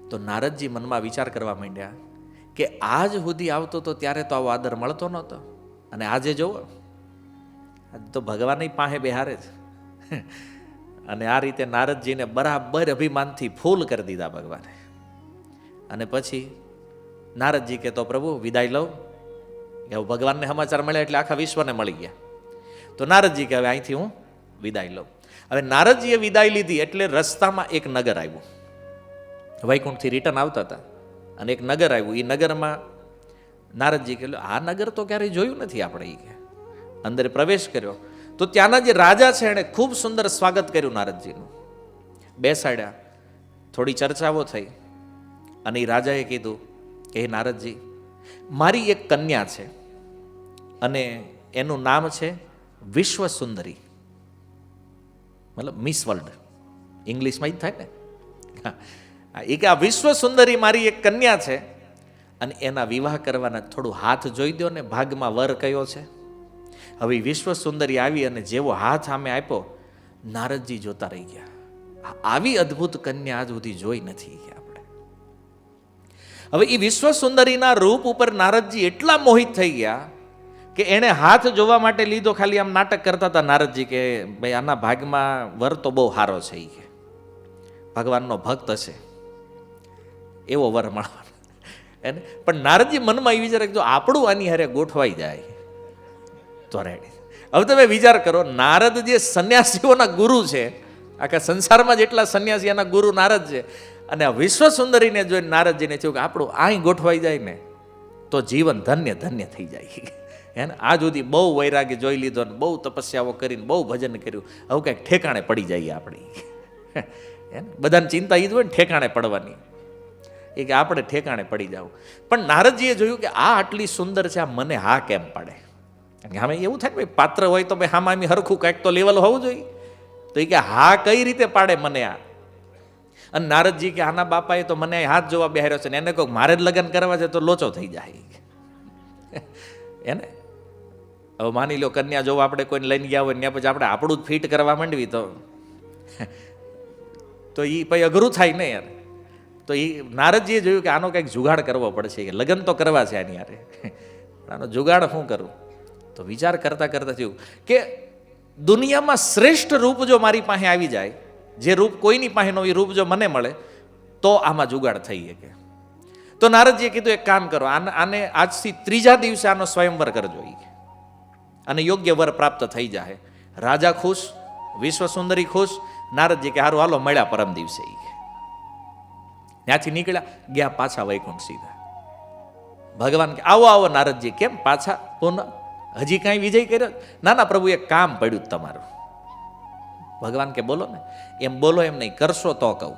તો નારદજી મનમાં વિચાર કરવા માંડ્યા કે આજ સુધી આવતો તો ત્યારે તો આવો આદર મળતો નહોતો, અને આજે જોવો, આજે તો ભગવાનની પાસે બેહારે છે. અને આ રીતે નારદજીને બરાબર અભિમાનથી ફૂલ કરી દીધા ભગવાને. અને પછી નારદજી કે તો પ્રભુ વિદાય લઉં. એવું ભગવાનને સમાચાર મળ્યા એટલે આખા વિશ્વને મળી ગયા. તો નારદજી કે હવે અહીંથી હું વિદાય લઉં. હવે નારદજીએ વિદાય લીધી એટલે રસ્તામાં એક નગર આવ્યું. વૈકુંઠથી રિટર્ન આવતા હતા અને એક નગર આવ્યું. એ નગરમાં નારદજી કે આ નગર તો ક્યારેય જોયું નથી આપણે. એ કે અંદર પ્રવેશ કર્યો તો ત્યાંના જે રાજા છે એણે ખૂબ સુંદર સ્વાગત કર્યું નારદજીનું. બેસાડ્યા, થોડી ચર્ચાઓ થઈ. અને એ રાજાએ કીધું કે હે નારદજી, મારી એક કન્યા છે અને એનું નામ છે વિશ્વ સુંદરી, મતલબ મિસ વર્લ્ડ, ઇંગ્લિશમાં જ થાય ને. એ કે આ વિશ્વ સુંદરી મારી એક કન્યા છે અને એના વિવાહ કરવાના થોડું હાથ જોઈ દો ને, ભાગમાં વર કયો છે. હવે વિશ્વ સુંદરી આવી અને જેવો હાથ સામે આપ્યો, નારદજી જોતા રહી ગયા. આવી અદ્ભુત કન્યા આજ સુધી જોઈ નથી આપણે. હવે એ વિશ્વ સુંદરીના રૂપ ઉપર નારદજી એટલા મોહિત થઈ ગયા કે એણે હાથ જોવા માટે લીધો. ખાલી આમ નાટક કરતા હતા નારદજી કે ભાઈ આના ભાગમાં વર તો બહુ સારો છે, એ કે ભગવાનનો ભક્ત હશે, એવો વર મળવાનો એને. પણ નારદજી મનમાં એ વિચારે જો આપણું આની હારે ગોઠવાઈ જાય તો રેડી. હવે તમે વિચાર કરો, નારદ જે સંન્યાસીઓના ગુરુ છે, આખા સંસારમાં જેટલા સંન્યાસી એના ગુરુ નારદ છે, અને આ વિશ્વ સુંદરીને જોઈને નારદજીને થયું કે આપણું અહીં ગોઠવાઈ જાય ને તો જીવન ધન્ય ધન્ય થઈ જાય. હે ને, આ સુધી બહુ વૈરાગ્ય જોઈ લીધો ને બહુ તપસ્યાઓ કરીને બહુ ભજન કર્યું, હવે કંઈક ઠેકાણે પડી જઈએ આપણે. હે ને, બધાને ચિંતા એ જ હોય ને ઠેકાણે પડવાની, એ કે આપણે ઠેકાણે પડી જાવ. પણ નારદજીએ જોયું કે આ આટલી સુંદર છે, આ મને હા કેમ પાડે. આમે એવું થાય ને ભાઈ, પાત્ર હોય તો ભાઈ હામાં હરખું કાંઈક તો લેવલ હોવું જોઈએ. તો એ કે હા કઈ રીતે પાડે મને આ. અને નારદજી કે આના બાપાએ તો મને હાથ જોવા બેહાર્યો છે ને એને કહું મારે જ લગ્ન કરવા છે તો લોચો થઈ જાય એને. હવે માની લો કન્યા જો આપણે કોઈને લઈને ગયા હોય ત્યાં પછી આપણે આપણું જ ફિટ કરવા માંડવી તો એ પછી અઘરું થાય ને યાર. તો એ નારદજીએ જોયું કે આનો કંઈક જુગાડ કરવો પડશે, કે લગ્ન તો કરવા છે આની યારે, આનો જુગાડ શું કરું? તો વિચાર કરતા કરતા થયું કે દુનિયામાં શ્રેષ્ઠ રૂપ જો મારી પાસે આવી જાય, જે રૂપ કોઈની પાસે ન એ રૂપ જો મને મળે તો આમાં જુગાડ થઈ શકે. તો નારદજીએ કીધું એક કામ કરો, આને આજથી ત્રીજા દિવસે આનો સ્વયંવર કરજો, અને યોગ્ય વર પ્રાપ્ત થઈ જાય. રાજા ખુશ, વિશ્વ સુંદરી ખુશ. નારદજી કે હારું હાલો મળ્યા પરમ દિવસે. ત્યાંથી નીકળ્યા, ગયા પાછા વૈકુંઠ સીધા. ભગવાન કે આવો આવો નારદજી, કેમ પાછા પુનઃ હજી કાંઈ વિજય કર્યો? ના ના પ્રભુ, એક કામ પડ્યું તમારું. ભગવાન કે બોલો ને. એમ બોલો એમ નહીં, કરશો તો કહું.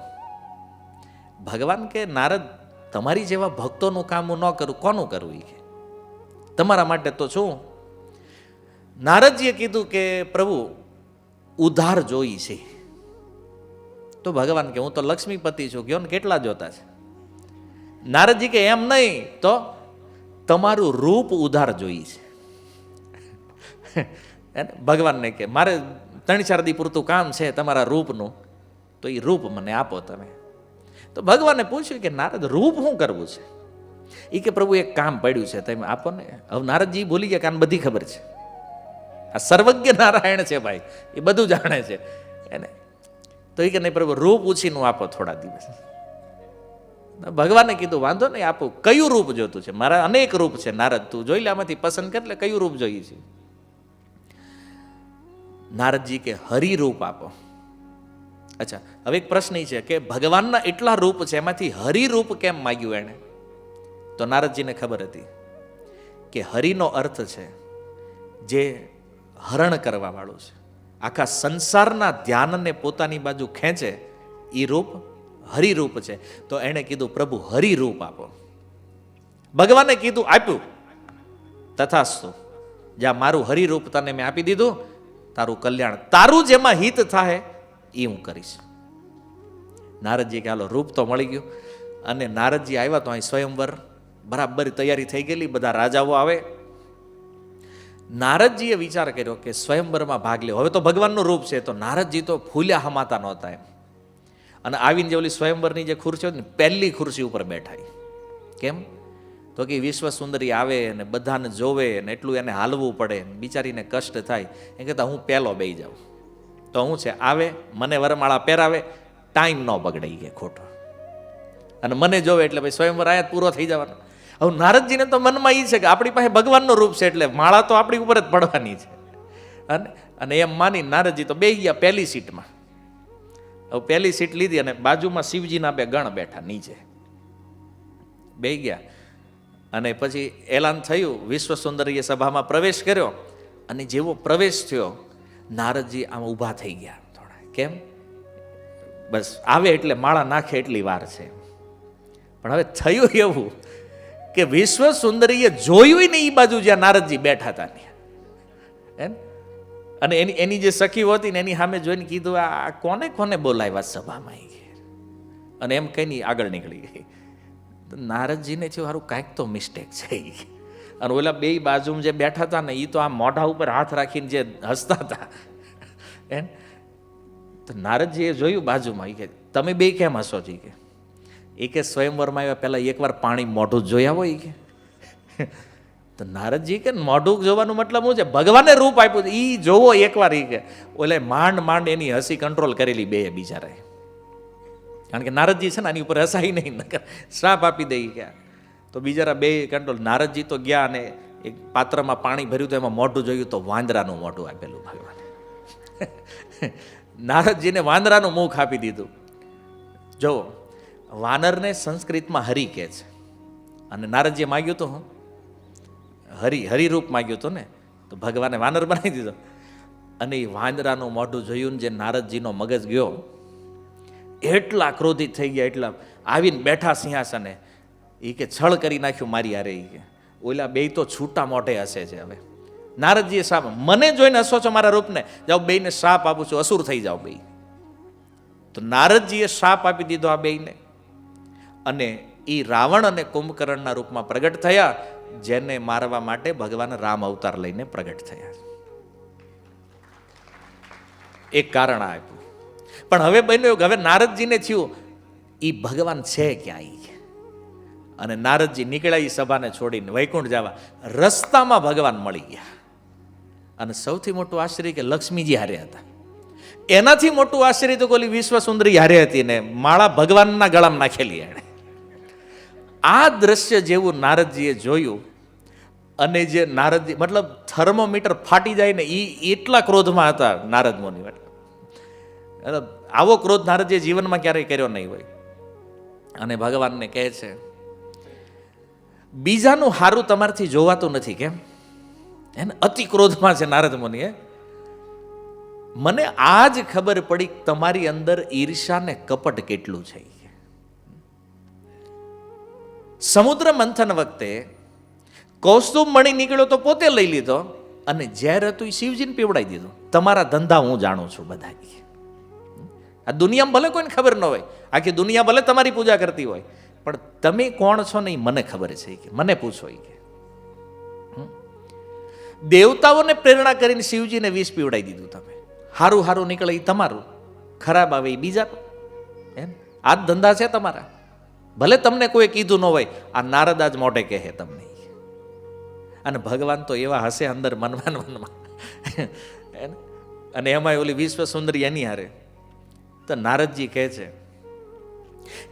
ભગવાન કે નારદ, તમારી જેવા ભક્તોનું કામ હું ન કરું, કોનું કરવું? કે તમારા માટે તો છું. નારદજીએ કીધું કે પ્રભુ ઉધાર જોઈ છે. તો ભગવાન કે હું તો લક્ષ્મીપતિ છું, ગયો ને કેટલા જોતા છે? નારદજી કે એમ નહીં, તો તમારું રૂપ ઉધાર જોઈ છે. ભગવાનને કે મારે 3-4 દી પૂરતું કામ છે તમારા રૂપનું, તો એ રૂપ મને આપો તમે. તો ભગવાને પૂછ્યું કે નારદ રૂપ શું કરવું છે? એ કે પ્રભુ એક કામ પડ્યું છે, તમે આપો ને. હવે નારદજી ભૂલી ગયા કે આને બધી ખબર છે, આ સર્વજ્ઞ નારાયણ છે ભાઈ, એ બધું જાણે છે એને. તો એ કે નહીં પ્રભુ, રૂપ ઉછીનું આપો થોડા દિવસ. ભગવાને કીધું વાંધો નહીં, આપું. કયું રૂપ જોતું છે? મારા અનેક રૂપ છે નારદ, તું જોઈ લે, આમાંથી પસંદ કર લે કયું રૂપ જોઈએ છે. નારદજી કે હરિરૂપ આપો. અચ્છા, હવે એક પ્રશ્ન છે કે ભગવાનના એટલા રૂપ છે, એમાંથી હરિરૂપ કેમ માગ્યું એણે? તો નારદજીને ખબર હતી કે હરિનો અર્થ છે જે હરણ કરવા વાળું છે, આખા સંસારના ધ્યાનને પોતાની બાજુ ખેંચે, એ રૂપ હરિરૂપ છે. તો એણે કીધું પ્રભુ હરિરૂપ આપો. ભગવાને કીધું આપ્યું, તથાસ્તુ. જ્યાં મારું હરિરૂપ તને મેં આપી દીધું, તારું કલ્યાણ, તારું જેમાં હિત થાય એ હું કરીશ. નારદજી કે હાલો રૂપ તો મળી ગયું. અને નારદજી આવ્યા તો અહીં સ્વયંવર બરાબર તૈયારી થઈ ગયેલી, બધા રાજાઓ આવે. નારદજીએ વિચાર કર્યો કે સ્વયંવરમાં ભાગ લેવો. હવે તો ભગવાનનું રૂપ છે, તો નારદજી તો ફૂલ્યા હમાતા નહોતા એમ. અને આવીને જે ઓલી સ્વયંવરની જે ખુરશી હતી ને, પહેલી ખુરશી ઉપર બેઠા. કેમ? તો કે વિશ્વ સુંદરી આવે ને બધાને જોવે ને એટલું એને હાલવું પડે, બિચારીને કષ્ટ થાય. એ કહેતા હું પહેલો બેસી જાઉં. તો હું છે, આવે મને વરમાળા પહેરાવે, ટાઈમ ન બગડે કે ખોટો, અને મને જોવે એટલે ભાઈ સ્વયંવર આયા પૂરો થઈ જવાનો. હવે નારદજીને તો મનમાં એ છે કે આપણી પાસે ભગવાનનું રૂપ છે, એટલે માળા તો આપણી ઉપર જ પડવાની છે. અને એમ માની નારદજી તો બેસી ગયા પહેલી સીટમાં. હવે પહેલી સીટ લીધી અને બાજુમાં શિવજીના 2 ગણ બેઠા નીચે બેસી ગયા. અને પછી એલાન થયું, વિશ્વ સુંદરીએ સભામાં પ્રવેશ કર્યો. અને જેવો પ્રવેશ થયો, નારદજી આમ ઊભા થઈ ગયા થોડા. કેમ? બસ આવે એટલે માળા નાખે એટલી વાર છે. પણ હવે થયું એવું કે વિશ્વ સુંદરીએ જોયું ને એ બાજુ જ્યાં નારદજી બેઠા હતા એમ. અને એની જે સખીઓ હતી ને એની સામે જોઈને કીધું આ કોને કોને બોલાવ્યા સભામાં? અને એમ કઈ નહીં આગળ નીકળી ગઈ. નારદજીને થયું સારું કાંઈક તો મિસ્ટેક છે. અને ઓલા 2 બાજુમાં જે બેઠા હતા ને એ તો આ મોઢા ઉપર હાથ રાખીને જે હસતા હતા એમ. તો નારદજીએ જોયું બાજુમાં, કે તમે 2 કેમ હસો છો? કે સ્વયંવરમાં આવ્યા પહેલા એકવાર પાણી મોઢું જોઈ આવો. કે તો નારદજી કે મોઢું જોવાનું મતલબ શું છે? ભગવાને રૂપ આપ્યું, એ જોવો એકવાર. કે ઓલે માંડ માંડ એની હસી કંટ્રોલ કરેલી 2 બિચારાએ. કારણ કે નારદજી છે ને આની ઉપર હસાઈ નહીં, શ્રાપ આપી દઈ ગયા. તો બિચારા 2 કંટ્રોલ. નારદજી તો ગયા અને એક પાત્રમાં પાણી ભર્યું, તો એમાં મોઢું જોયું તો વાંદરાનું મોઢું આપેલું ભગવાને. નારદજીને વાંદરાનું મુખ આપી દીધું. જો વાનરને સંસ્કૃતમાં હરિ કહે છે. અને નારદજીએ માગ્યું હતું હરિરૂપ માગ્યું હતું ને, તો ભગવાને વાનર બનાવી દીધો. અને એ વાંદરાનું મોઢું જોયું ને જે નારદજીનો મગજ ગયો, એટલા ક્રોધિત થઈ ગયા, એટલા આવીને બેઠા સિંહાસને. એ કે છળ કરી નાખ્યું મારી હારે. એ કે ઓલા 2 તો છૂટા મોઢે હસે છે. હવે નારદજીએ સાપ, મને જોઈને હસો છો મારા રૂપને, જાઓ 2ને સાપ આપું છું, અસુર થઈ જાઓ 2. તો નારદજીએ સાપ આપી દીધો આ 2ને. અને એ રાવણ અને કુંભકર્ણના રૂપમાં પ્રગટ થયા જેને મારવા માટે ભગવાન રામ અવતાર લઈને પ્રગટ થયા. એક કારણ આપ્યું. પણ હવે બન્યું, હવે નારદજીને થયું એ ભગવાન છે ક્યાં ઈ. અને નારદજી નીકળ્યા એ સભાને છોડીને વૈકુંઠ જવા. રસ્તામાં ભગવાન મળી ગયા. અને સૌથી મોટું આશ્ચર્ય કે લક્ષ્મીજી હારે હતા. એનાથી મોટું આશ્ચર્ય તો કોલી વિશ્વ સુંદરી હારે હતી ને માળા ભગવાનના ગળામાં નાખેલી એણે. આ દ્રશ્ય જેવું નારદજીએ જોયું. અને જે નારદજી મતલબ થર્મોમીટર ફાટી જાય ને એ એટલા ક્રોધમાં હતા નારદ મુનિ. મતલબ આવો ક્રોધ નારદજીએ જીવનમાં ક્યારેય કર્યો નહીં હોય. અને ભગવાનને કહે છે, બીજાનું હારું તમારથી જોવાતું નથી કેમ? એને અતિ ક્રોધમાં છે નારદ મુનિએ. મને આજ ખબર પડી તમારી અંદર ઈર્ષા ને કપટ કેટલું છે. સમુદ્ર મંથન વખતે કૌસ્તુભ મણિ નીકળ્યો તો પોતે લઈ લીધો અને ઝેર હતું એ શિવજીને પીવડાવી દીધું. તમારા ધંધા હું જાણું છું બધા. આ દુનિયામાં ભલે કોઈને ખબર ન હોય, આખી દુનિયા ભલે તમારી પૂજા કરતી હોય, પણ તમે કોણ છો ને એ મને ખબર છે કે મને પૂછો. કે દેવતાઓને પ્રેરણા કરીને શિવજીને વિષ પીવડાવી દીધું. તમે હારું હારું નીકળે એ તમારું, ખરાબ આવે એ બીજાનું. એમ આ જ ધંધા છે તમારા. ભલે તમને કોઈ કીધું ન હોય, આ નારદ આજ મોઢે કહે તમને. અને ભગવાન તો એવા હશે અંદર મનમાં. અને એમાં ઓલી વિશ્વ સુંદરી એની હારે. તો નારદજી કહે છે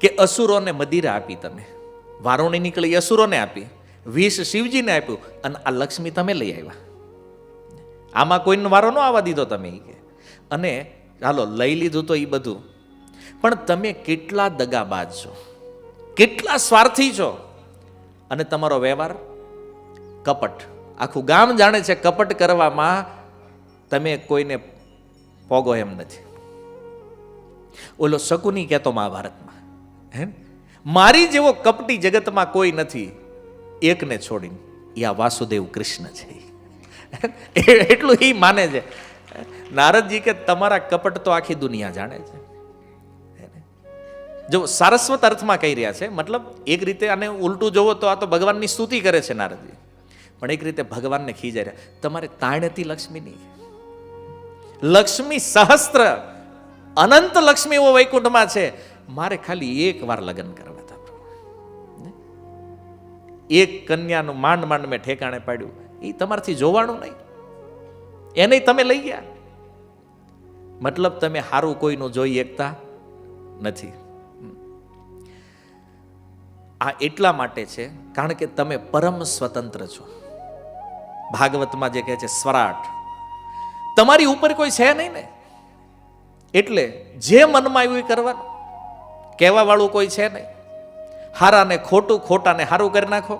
કે અસુરોને મદિરા આપી તમે, વારોણી નીકળી અસુરોને આપી, વિષ શિવજીને આપ્યું, અને આ લક્ષ્મી તમે લઈ આવ્યા. આમાં કોઈનો વારો ન આવવા દીધો તમે. અને ચાલો લઈ લીધું તો એ બધું, પણ તમે કેટલા દગાબાજ છો, કેટલા સ્વાર્થી છો. અને તમારો વ્યવહાર કપટ. આખું ગામ જાણે છે કપટ કરવામાં તમે કોઈને પોગો એમ નથી. ઓલો શકુની કહેતો મહાભારતમાં, હે, મારી જેવો કપટી જગતમાં કોઈ નથી એકને છોડીને, એ આ વાસુદેવ કૃષ્ણ છે. એટલું એ માને છે નારદજી કે તમારા કપટ તો આખી દુનિયા જાણે છે. જો સારસ્વત અર્થમાં કહી રહ્યા છે, મતલબ એક રીતે આને ઉલટું જોવો તો આ તો ભગવાનની સ્તુતિ કરે છે નારદજી, પણ એક રીતે ભગવાનને ખીજાય રહ્યા. તમારે તાણ હતી લક્ષ્મીની. લક્ષ્મી સહસ્ત્ર અનંત લક્ષ્મીઓ વૈકુંઠમાં છે. મારે ખાલી એક વાર લગ્ન કરવા હતા. એક કન્યાનું માંડ માંડ મેં ઠેકાણે પાડ્યું. એ તમારથી જોવાનું નહીં, એને તમે લઈ ગયા. મતલબ તમે હારું કોઈનું જોઈ એકતા નથી. આ એટલા માટે છે કારણ કે તમે પરમ સ્વતંત્ર છો. ભાગવતમાં જે કહે છે સ્વરાટ, તમારી ઉપર કોઈ છે નહીં ને, એટલે જે મનમાં આવ્યું એ કરવાનું. કહેવા વાળું કોઈ છે નહીં. હારાને ખોટું, ખોટાને હારું કરી નાખો.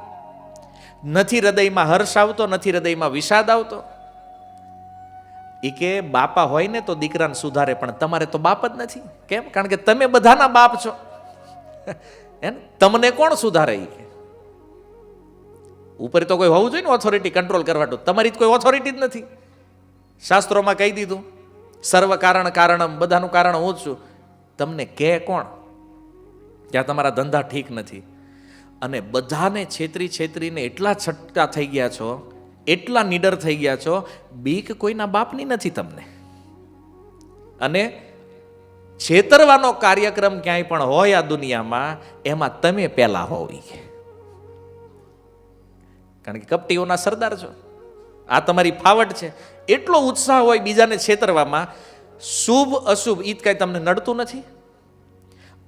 નથી હૃદયમાં હર્ષ આવતો, નથી હૃદયમાં વિષાદ આવતો. એ કે બાપા હોય ને તો દીકરાને સુધારે, પણ તમારે તો બાપ જ નથી. કેમ? કારણ કે તમે બધાના બાપ છો. તમને કોણ સુધારે? ઉપર તો કોઈ હોવું જોઈએ ને ઓથોરિટી કંટ્રોલ કરવાનું. તમારી કોઈ ઓથોરિટી જ નથી. શાસ્ત્રોમાં કહી દીધું સર્વ કારણ કારણમ, બધાનું કારણ હું જ છું. તમને કે કોણ? ત્યાં તમારા ધંધા ઠીક નથી. અને બધાને છેતરીને એટલા છટ્ટા થઈ ગયા છો, એટલા નીડર થઈ ગયા છો, બીક કોઈના બાપની નથી તમને. અને છેતરવાનો કાર્યક્રમ ક્યાંય પણ હોય આ દુનિયામાં, એમાં તમે પહેલા હોવ. કારણ કે કપટીઓના સરદાર છો. આ તમારી ફાવટ છે. એટલો ઉત્સાહ હોય બીજાને છેતરવામાં. શુભ અશુભ ઈ કાંઈ તમને નડતું નથી.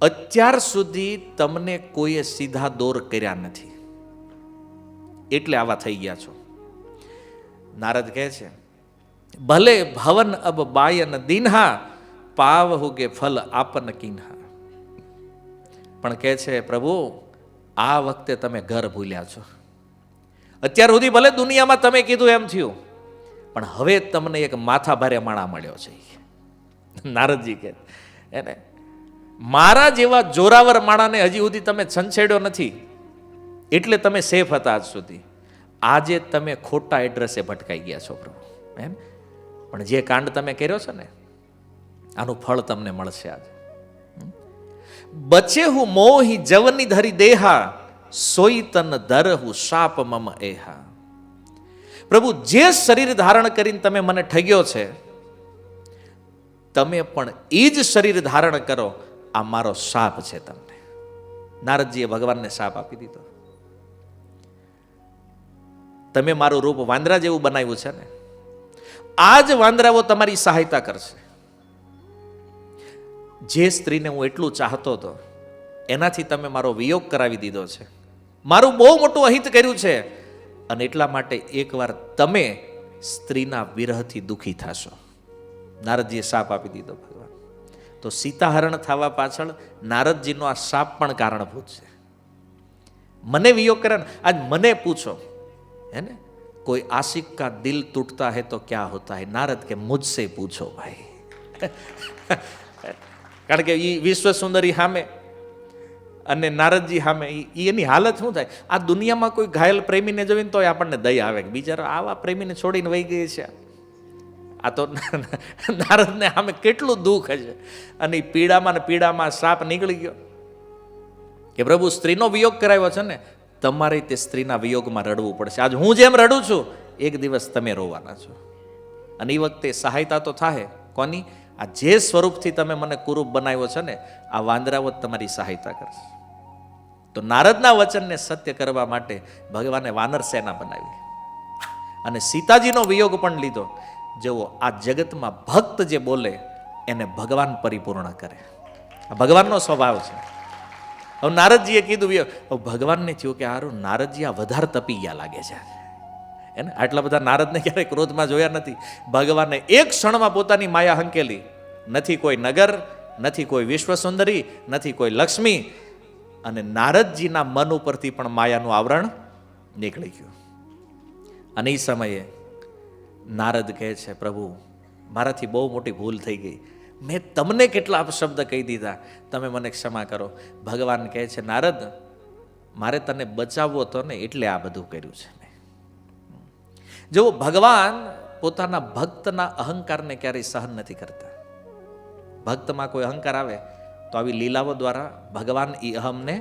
અત્યાર સુધી તમને કોઈએ સીધા દોર કર્યા નથી, એટલે આવા થઈ ગયા છો. નારદ કહે છે ભલે ભવન અબ બાયન દિન્હા, પાવ હુગે ફલ આપન કિન્હા. પણ કહે છે પ્રભુ આ વખતે તમે ઘર ભૂલ્યા છો. અત્યાર સુધી ભલે દુનિયામાં તમે કીધું એમ થયું, પણ હવે તમને એક માથા ભારે માણા મળ્યો છે. નારદજી કહે એને મારા જેવા જોરાવર માણાને હજી સુધી તમે છંછેડ્યો નથી, એટલે તમે સેફ હતા આજ સુધી. આજે તમે ખોટા એડ્રેસે ભટકાઈ ગયા છો પ્રભુ. એમ પણ જે કાંડ તમે કર્યો છો ને, આનું ફળ તમને મળશે આજે. બચે હું મોહી જવની ધરી દેહા, સોઈ તન ધરહુ શાપ મમ એહા. પ્રભુ, જે શરીર ધારણ કરીને તમે મને ઠગ્યો છે, તમે પણ એ જ શરીર ધારણ કરો, આ મારો શાપ છે તમને. નારદજીએ ભગવાનને શાપ આપી દીધો. તમે મારું રૂપ વાંદરા જેવું બનાવ્યું છે ને, આ જ વાંદરાઓ તમારી સહાયતા કરશે. જે સ્ત્રીને હું એટલું ચાહતો હતો એનાથી તમે મારો વિયોગ કરાવી દીધો છે, મારું બહુ મોટું અહિત કર્યું છે, અને એટલા માટે એકવાર તમે સ્ત્રીના વિરહથી દુઃખી થશો. નારદજીએ શાપ આપી દીધો ભગવાન. તો સીતાહરણ થવા પાછળ નારદજીનો આ શાપ પણ કારણભૂત છે. મને વિયોગ કરે ને, આજ મને પૂછો है ना, कोई आशिक का दिल टूटता है तो क्या होता है, नारद के मुझसे पूछो भाई. કારણ કે એ વિશ્વ સુંદરી સામે અને નારદજી સામે એની હાલત શું થાય? આ દુનિયામાં કોઈ ઘાયલ પ્રેમીને જોઈને તો આપણને દયા આવે કે બિચારો આવા પ્રેમીને છોડીને વહી ગઈ છે. આ તો નારદને સામે કેટલું દુઃખ હશે. અને પીડામાં ને પીડામાં શ્રાપ નીકળી ગયો કે પ્રભુ સ્ત્રીનો વિયોગ કરાવ્યો છે ને, તમારે તે સ્ત્રીના વિયોગમાં રડવું પડશે. આજ હું જેમ રડું છું, એક દિવસ તમે રોવાના છો. અને એ વખતે સહાયતા તો થાય કોની? આ જે સ્વરૂપથી તમે મને કુરૂપ બનાવ્યો છે ને, આ વાંદરાઓ તમારી સહાયતા કરશે. તો નારદના વચનને સત્ય કરવા માટે ભગવાને વાનર સેના બનાવી અને સીતાજીનો વિયોગ પણ લીધો. જેવો આ જગતમાં ભક્ત જે બોલે એને ભગવાન પરિપૂર્ણ કરે. આ ભગવાનનો સ્વભાવ છે. હવે નારદજીએ કીધું, ભગવાનને થયું કે હારું નારદજી આ વધારે તપી ગયા લાગે છે. એને આટલા બધા નારદને ક્યારેય ક્રોધમાં જોયા નથી. ભગવાને એક ક્ષણમાં પોતાની માયા હંકેલી. નથી કોઈ નગર, નથી કોઈ વિશ્વસુંદરી, નથી કોઈ લક્ષ્મી, અને નારદજીના મન ઉપરથી પણ માયાનું આવરણ નીકળી ગયું. અને એ સમયે નારદ કહે છે, પ્રભુ મારાથી બહુ મોટી ભૂલ થઈ ગઈ, મેં તમને કેટલા અપશબ્દ કહી દીધા, તમે મને ક્ષમા કરો. ભગવાન કહે છે, નારદ મારે તને બચાવવો હતો ને, એટલે આ બધું કર્યું છે. જો ભગવાન પોતાના ભક્તના અહંકારને ક્યારેય સહન નથી કરતા. ભક્તમાં કોઈ અહંકાર આવે તો આવી લીલાઓ દ્વારા ભગવાન એ અહમને,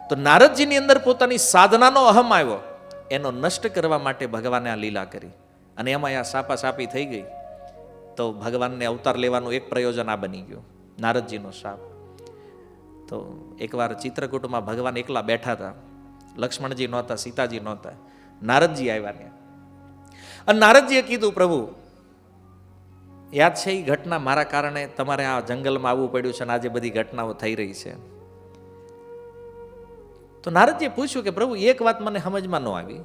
તો નારદજીની અંદર પોતાની સાધનાનો અહમ આવ્યો, એનો નષ્ટ કરવા માટે ભગવાને આ લીલા કરી. અને એમાં આ સાપાસાપી થઈ ગઈ. તો ભગવાનને અવતાર લેવાનું એક પ્રયોજન આ બની ગયું, નારદજીનો શાપ. તો એકવાર ચિત્રકૂટમાં ભગવાન એકલા બેઠા હતા. લક્ષ્મણજી નહોતા, સીતાજી નહોતા, નારદજી આવ્યા ને. અને નારદજીએ કીધું, પ્રભુ યાદ છે એ ઘટના, મારા કારણે તમારે આ જંગલમાં આવવું પડ્યું છે, અને આજે બધી ઘટનાઓ થઈ રહી છે. તો નારદજીએ પૂછ્યું કે પ્રભુ એક વાત મને સમજમાં ન આવી,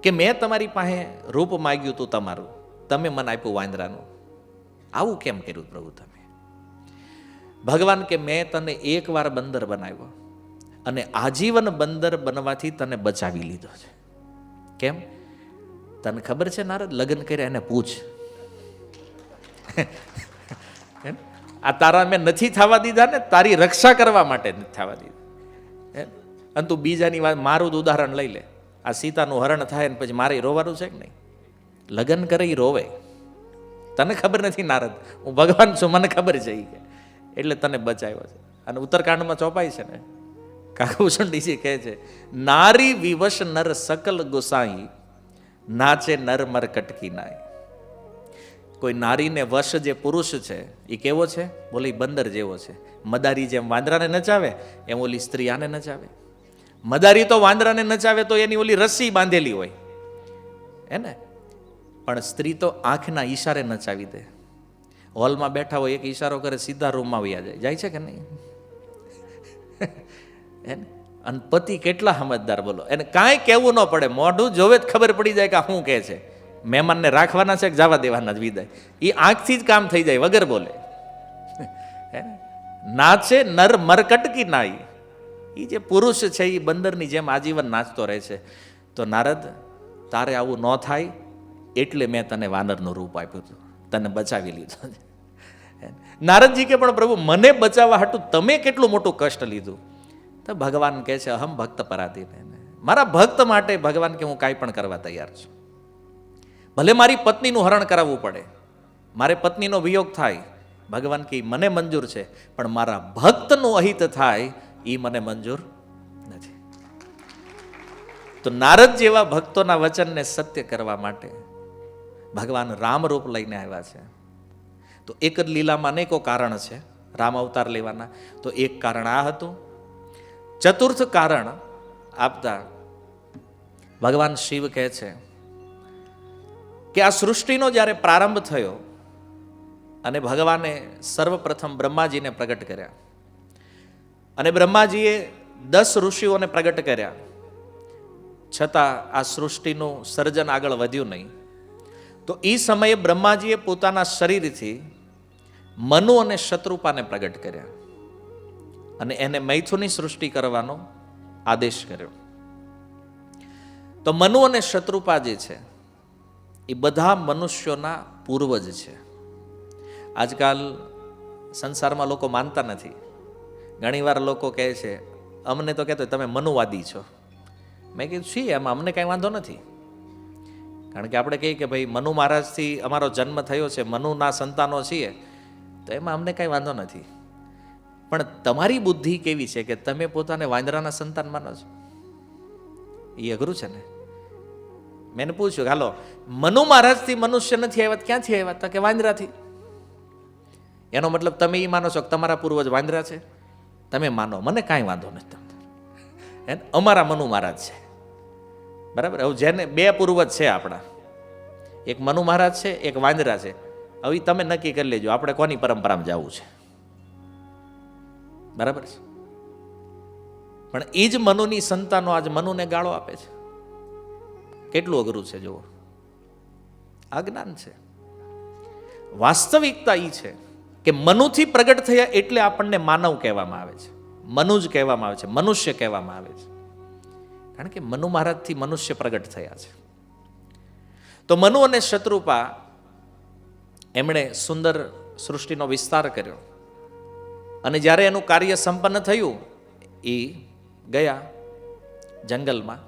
કે મેં તમારી પાસે રૂપ માગ્યું હતું તમારું, તમે મને આપ્યું વાંદરાનું, આવું કેમ કર્યું પ્રભુ તમે? ભગવાન કે મેં તને એકવાર બંદર બનાવ્યો અને આજીવન બંદર બનવાથી તને બચાવી લીધો છે. કેમ? તને ખબર છે નારદ, લગ્ન કર્યા એને પૂછ. આ તારા મેં નથી થવા દીધા ને, તારી રક્ષા કરવા માટે નથી થવા દીધા. અને તું બીજાની વાત, મારું જ ઉદાહરણ લઈ લે. આ સીતાનું હરણ થાય ને પછી મારે રોવાનું છે કે નહીં? લગ્ન કરે એ રોવે. તને ખબર નથી નારદ, હું ભગવાન છું, મને ખબર છે એ, એટલે તને બચાવ્યો છે. અને ઉત્તરકાંડમાં ચોપાય છે ને, કાકભૂષણજી કહે છે, નારી વિવશ નર સકલ ગુસાઈ, નાચે નર મર કટકી નાય. કોઈ નારીને વશ જે પુરુષ છે એ કેવો છે? બોલે બંદર જેવો છે. મદારી જેમ વાંદરાને નચાવે એમ ઓલી સ્ત્રી આને નચાવે. મદારી તો વાંદરાને નચાવે તો એની ઓલી રસ્સી બાંધેલી હોય હે ને, પણ સ્ત્રી તો આંખના ઈશારે નચાવી દે. હોલમાં બેઠા હોય, એક ઈશારો કરે, સીધા રૂમમાં વયા જાય. જાય છે કે નહીં? અને પતિ કેટલા સમજદાર, બોલો, એને કાંઈ કહેવું ન પડે, મોઢું જોવે જ ખબર પડી જાય કે શું કહે છે. મહેમાનને રાખવાના છે કે જવા દેવાના જ વિદાય, એ આંખથી જ કામ થઈ જાય વગર બોલે. નાચે નર મરકટકી નાઈ, એ જે પુરુષ છે એ બંદરની જેમ આજીવન નાચતો રહે છે. તો નારદ તારે આવું ન થાય એટલે મેં તને વાનરનું રૂપ આપ્યું હતું, તને બચાવી લીધો. નારદજી કે પણ પ્રભુ મને બચાવવા હાટું તમે કેટલું મોટું કષ્ટ લીધું? તો ભગવાન કહે છે, અહમ ભક્ત પરાધીન. મારા ભક્ત માટે ભગવાન કે હું કાંઈ પણ કરવા તૈયાર છું. ભલે મારી પત્નીનું હરણ કરાવવું પડે, મારે પત્નીનો વિયોગ થાય, ભગવાન કે મને મંજૂર છે, પણ મારા ભક્તનું અહિત થાય એ મને મંજૂર નથી. તો નારદ જેવા ભક્તોના વચનને સત્ય કરવા માટે ભગવાન રામ રૂપ લઈને આવ્યા છે. તો એક જ લીલામાં અનેકો કારણ છે રામ અવતાર લેવાના. તો એક કારણ આ હતું. ચતુર્થ કારણ આપતા ભગવાન શિવ કહે છે કે આ સૃષ્ટિનો જ્યારે પ્રારંભ થયો અને ભગવાને સર્વપ્રથમ બ્રહ્માજીને પ્રગટ કર્યા અને બ્રહ્માજીએ 10 ઋષિઓને પ્રગટ કર્યા, છતાં આ સૃષ્ટિનું સર્જન આગળ વધ્યું નહીં. તો એ સમયે બ્રહ્માજીએ પોતાના શરીરથી મનુ અને શત્રુપાને પ્રગટ કર્યા અને એને મૈથુની સૃષ્ટિ કરવાનો આદેશ કર્યો. તો મનુ અને શત્રુપા જે છે એ બધા મનુષ્યોના પૂર્વજ છે. આજકાલ સંસારમાં લોકો માનતા નથી. ઘણીવાર લોકો કહે છે, અમને તો કહેતો તમે મનુવાદી છો. મેં કીધું છીએ, એમાં અમને કાંઈ વાંધો નથી. કારણ કે આપણે કહીએ કે ભાઈ મનુ મહારાજથી અમારો જન્મ થયો છે, મનુના સંતાનો છીએ, તો એમાં અમને કાંઈ વાંધો નથી. પણ તમારી બુદ્ધિ કેવી છે કે તમે પોતાને વાંદરાના સંતાન માનો છો? એ અઘરું છે ને. મેં પૂછ્યું, હાલો મનુ મહારાજથી મનુષ્ય નથી આવ્યા, ક્યાંથી આવ્યા? તો કે વાંદરાથી. એનો મતલબ તમે એ માનો છો કે તમારા પૂર્વજ વાંદરા છે? તમે માનો, મને કાંઈ વાંધો નથી. અમારા મનુ મહારાજ છે, બરાબર. હવે જેને 2 પૂર્વજ છે આપણા, એક મનુ મહારાજ છે, એક વાંદરા છે. હવે તમે નક્કી કરી લેજો આપણે કોની પરંપરામાં જવું છે, બરાબર છે. પણ એ જ મનુની સંતાનો આજ મનુને ગાળો આપે છે. કેટલું અઘરું છે જુઓ. અજ્ઞાન છે. વાસ્તવિકતા એ છે કે મનુથી પ્રગટ થયા એટલે આપણને માનવ કહેવામાં આવે છે, મનુજ કહેવામાં આવે છે, મનુષ્ય કહેવામાં આવે છે. કારણ કે મનુ મહારાજથી મનુષ્ય પ્રગટ થયા છે. તો મનુ અને શત્રુપા એમણે સુંદર સૃષ્ટિનો વિસ્તાર કર્યો અને જ્યારે એનું કાર્ય સંપન્ન થયું એ ગયા જંગલમાં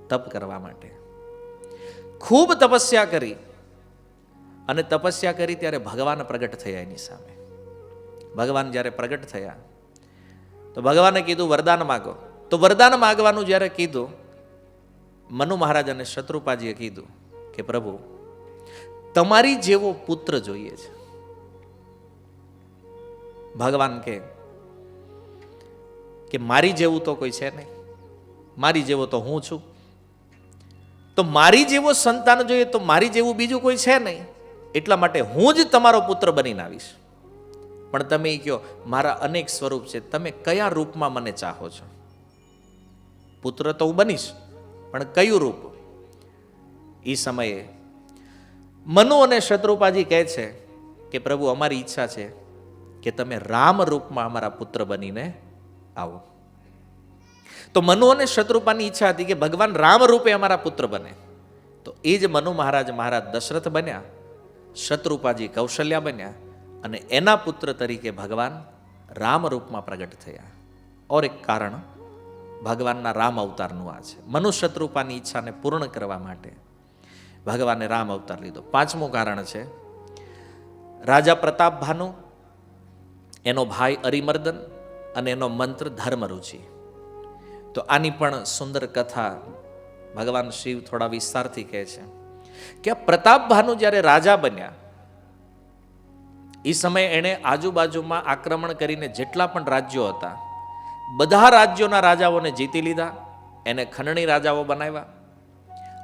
તપ કરવા માટે. ખૂબ તપસ્યા કરી અને તપસ્યા કરી ત્યારે ભગવાન પ્રગટ થયા એની સામે. ભગવાન જ્યારે પ્રગટ થયા તો ભગવાને કીધું વરદાન માગો. તો વરદાન માગવાનું જ્યારે કીધું, મનુ મહારાજ અને શત્રુપાજીએ કીધું કે પ્રભુ તમારી જેવો પુત્ર જોઈએ છે. ભગવાન કે મારી જેવું તો કોઈ છે નહીં, મારી જેવો તો હું છું. તો મારી જેવો સંતાન જોઈએ તો મારી જેવું બીજું કોઈ છે નહીં, એટલા માટે હું જ તમારો પુત્ર બનીને આવીશ. પણ તમે એ કહો મારા અનેક સ્વરૂપ છે, તમે કયા રૂપમાં મને ચાહો છો? પુત્ર તો હું બનીશ, પણ કયું રૂપ? એ સમયે મનુ અને શત્રુપાજી કહે છે કે પ્રભુ અમારી ઈચ્છા છે કે તમે રામ રૂપમાં અમારા પુત્ર બનીને આવો. તો મનુ અને શત્રુપાની ઈચ્છા હતી કે ભગવાન રામ રૂપે અમારા પુત્ર બને. તો એ જ મનુ મહારાજ દશરથ બન્યા, શત્રુપાજી કૌશલ્યા બન્યા અને એના પુત્ર તરીકે ભગવાન રામ રૂપમાં પ્રગટ થયા. ઓર એક કારણ ભગવાનના રામ અવતારનું આ છે. મનુ શત્રુપાની ઈચ્છાને પૂર્ણ કરવા માટે ભગવાને રામ અવતાર લીધો. 5મું કારણ છે રાજા પ્રતાપ ભાનુ, એનો ભાઈ અરિમર્દન અને એનો મંત્ર ધર્મરુચિ. તો આની પણ સુંદર કથા ભગવાન શિવ થોડા વિસ્તારથી કહે છે કે આ પ્રતાપ ભાનુ જ્યારે રાજા બન્યા એ સમયે એણે આજુબાજુમાં આક્રમણ કરીને જેટલા પણ રાજ્યો હતા બધા રાજ્યોના રાજાઓને જીતી લીધા, એને ખંડણી રાજાઓ બનાવ્યા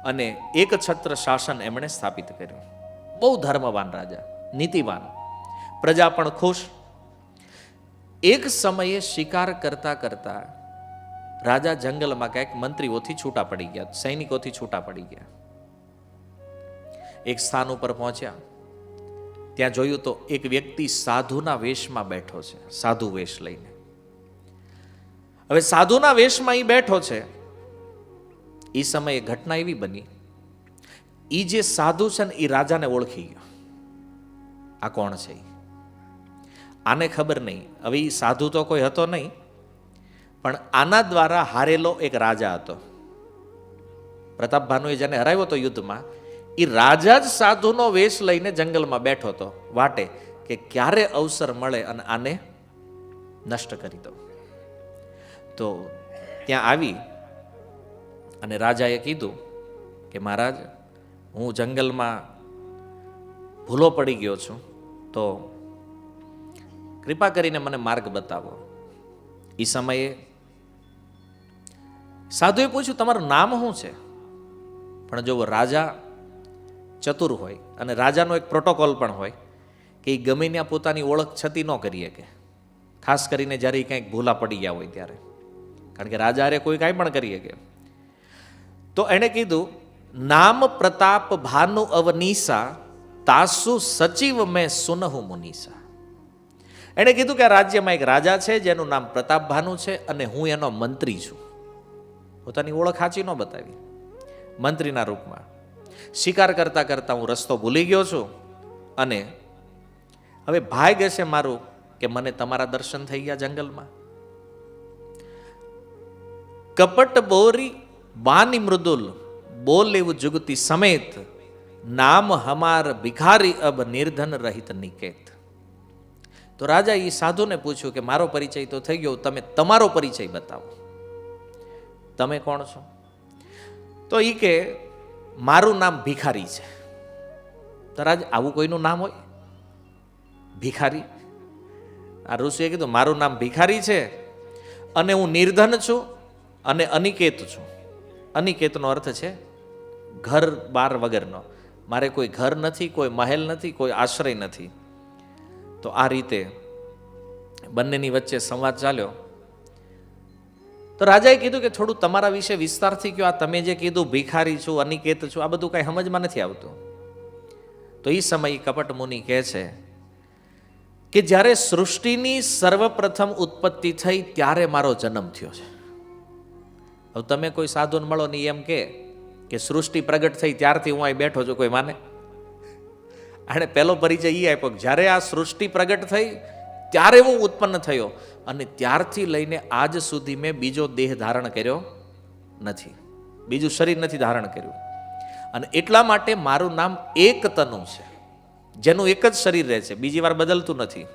અને એક છત્ર શાસન એમણે સ્થાપિત કર્યું. બહુ ધર્મવાન રાજા, નીતિવાન, પ્રજા પણ ખુશ. એક સમયે શિકાર કરતા કરતા રાજા જંગલમાં કંઈક મંત્રીઓથી છૂટા પડી ગયા, સૈનિકોથી છૂટા પડી ગયા. એક સ્થાન ઉપર પહોંચ્યા, ત્યાં જોયું તો એક વ્યક્તિ સાધુના વેશમાં બેઠો છે, સાધુ વેશ લઈને. હવે સાધુના વેશમાં એ બેઠો છે. એ સમયે ઘટના એવી બની, એ જે સાધુ છે ને એ રાજાને ઓળખી ગયો. આ કોણ છે? આને ખબર નહીં. હવે એ સાધુ તો કોઈ હતો નહીં, પણ આના દ્વારા હારેલો એક રાજા હતો. પ્રતાપ ભાનુએ જેને હરાવ્યો હતો યુદ્ધમાં, એ રાજા જ સાધુનો વેશ લઈને જંગલમાં બેઠો હતો વાટે કે ક્યારે અવસર મળે અને આને નષ્ટ કરી દો. તો ત્યાં આવી અને રાજાએ કીધું કે મહારાજ, હું જંગલમાં ભૂલો પડી ગયો છું, તો કૃપા કરીને મને માર્ગ બતાવો. એ સમયે સાધુએ પૂછ્યું, તમારું નામ શું છે? પણ જો રાજા ચતુર હોય, અને રાજાનો એક પ્રોટોકોલ પણ હોય કે એ ગમે ત્યાં પોતાની ઓળખ છતી ન કરી શકે, ખાસ કરીને જ્યારે એ કંઈક ભૂલા પડી ગયા હોય ત્યારે, કારણ કે રાજા અરે કોઈ કાંઈ પણ કરી શકે. તો એણે કીધું, નામ પ્રતાપ ભાનુ અવનીસા, તાસુ સચિવ મેં સુનહુ મુનીસા. એણે કીધું કે આ રાજ્યમાં એક રાજા છે જેનું નામ પ્રતાપ ભાનુ છે અને હું એનો મંત્રી છું. પોતાની ઓળખ સાચી ન બતાવી, મંત્રીના રૂપમાં. શિકાર કરતા કરતા હું રસ્તો ભૂલી ગયો છું અને હવે ભાગ્ય છે મારું કે મને તમારા દર્શન થઈ ગયા જંગલમાં. કપટ બોરી બાની મૃદુલ, બોલેવું જુગતી સમેત, નામ હમાર ભિખારી અબ નિર્ધન રહિત નિકેત. તો રાજા એ સાધુને પૂછ્યું કે મારો પરિચય તો થઈ ગયો, તમે તમારો પરિચય બતાવો, તમે કોણ છો? તો એ કે મારું નામ ભિખારી છે. તો રાજ, આવું કોઈનું નામ હોય ભિખારી? આ ઋષિએ કીધું, મારું નામ ભિખારી છે અને હું નિર્ધન છું અને અનિકેત છું. અનિકેતનો અર્થ છે ઘર બાર વગરનો. મારે કોઈ ઘર નથી, કોઈ મહેલ નથી, કોઈ આશ્રય નથી. તો આ રીતે બંનેની વચ્ચે સંવાદ ચાલ્યો. તો રાજાએ કીધું કે થોડું તમારા વિશે વિસ્તારથી કહો, આ તમે જે કીધું ભિખારી છું, અનિકેત છું, આ બધું કાંઈ સમજમાં નથી આવતું. તો એ સમયે કપટ મુનિ કહે છે કે જ્યારે સૃષ્ટિની સર્વપ્રથમ ઉત્પત્તિ થઈ ત્યારે મારો જન્મ થયો છે. હવે તમે કોઈ સાધુને મળો ને એમ કે સૃષ્ટિ પ્રગટ થઈ ત્યારથી હું અહીં બેઠો છું, કોઈ માને? આને પહેલો પરિચય એ આપ્યો કે જ્યારે આ સૃષ્ટિ પ્રગટ થઈ ત્યારે હું ઉત્પન્ન થયો અને ત્યારથી લઈને આજ સુધી મેં બીજો દેહ ધારણ કર્યો નથી, બીજું શરીર નથી ધારણ કર્યું. અને એટલા માટે મારું નામ એક તનુ છે, જેનું એક જ શરીર રહે છે, બીજી વાર બદલતું નથી.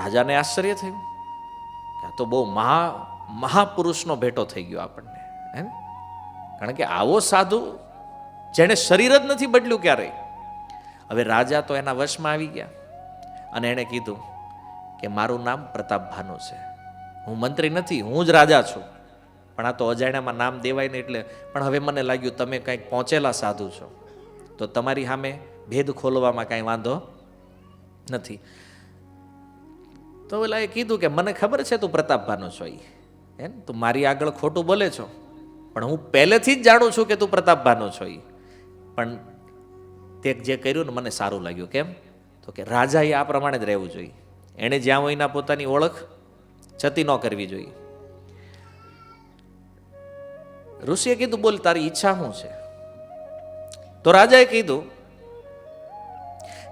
રાજાને આશ્ચર્ય થયું કે આ તો બહુ મહાપુરુષનો ભેટો થઈ ગયો આપણને, હે? કારણ કે આવો સાધુ જેને શરીર જ નથી બદલ્યું ક્યારેય. હવે રાજા તો એના વશમાં આવી ગયા અને એણે કીધું કે મારું નામ પ્રતાપ ભાનુ છે, હું મંત્રી નથી, હું જ રાજા છું. પણ આ તો અજાણ્યામાં નામ દેવાય ને એટલે. પણ હવે મને લાગ્યું તમે કંઈક પહોંચેલા સાધુ છો, તો તમારી સામે ભેદ ખોલવામાં કાંઈ વાંધો નથી. તો ઓલા એ કીધું કે મને ખબર છે તું પ્રતાપ ભાનુ છો, એમ તું મારી આગળ ખોટું બોલે છો, પણ હું પહેલેથી જ જાણું છું કે તું પ્રતાપ ભાનુ છો. પણ તે જે કર્યું ને મને સારું લાગ્યું. કેમ? તો કે રાજાએ આ પ્રમાણે જ રહેવું જોઈએ. એણે જ્યાં હોય ના પોતાની ઓળખ છતી ન કરવી જોઈએ. ઋષિએ કીધું, બોલ તારી ઈચ્છા શું છે? તો રાજાએ કીધું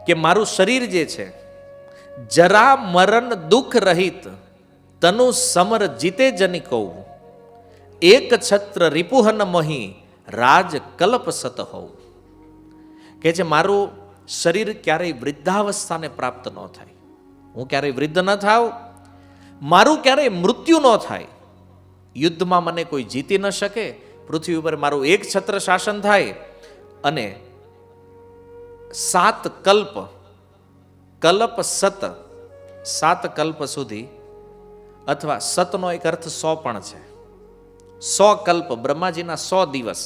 કે મારું શરીર જે છે જરા મરણ દુઃખ રહિત, તનુ સમર જીતે જની કહું, એક છત્ર રિપુહન મહી, રાજ કલ્પ સત હોઉં. કે છે મારું શરીર ક્યારેય વૃદ્ધાવસ્થાને પ્રાપ્ત ન થાય, હું ક્યારેય વૃદ્ધ ન થાવ, મારું ક્યારેય મૃત્યુ ન થાય, યુદ્ધમાં મને કોઈ જીતી ન શકે, પૃથ્વી ઉપર મારું એક છત્ર શાસન થાય અને 7 કલ્પ, કલ્પ સત, 7 કલ્પ સુધી, અથવા સતનો એક અર્થ 100 પણ છે. 100 કલ્પ, બ્રહ્માજીના 100 દિવસ.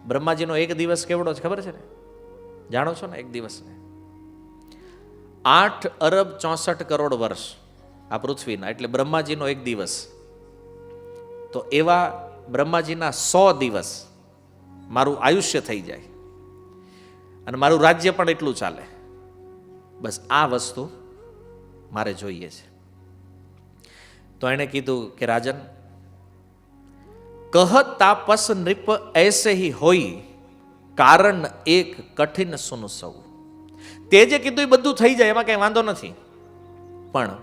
બ્રહ્માજીનો એક દિવસ કેવડો છે ખબર છે ને? જાણો છો ને? એક દિવસને 8 અરબ 64 કરોડ વર્ષ આ પૃથ્વીના, એટલે બ્રહ્માજીનો એક દિવસ. તો એવા બ્રહ્માજીના 100 દિવસ મારું આયુષ્ય થઈ જાય અને મારું રાજ્ય પણ એટલું ચાલે. બસ આ વસ્તુ મારે જોઈએ છે. તો એણે કીધું કે રાજન, કહ તાપસ નૃપ ऐसे ही होई, કારણ એક કઠિન સુન સૌ. તે જે કીધું એ બધું થઈ જાય, એમાં કઈ વાંધો નથી, પણ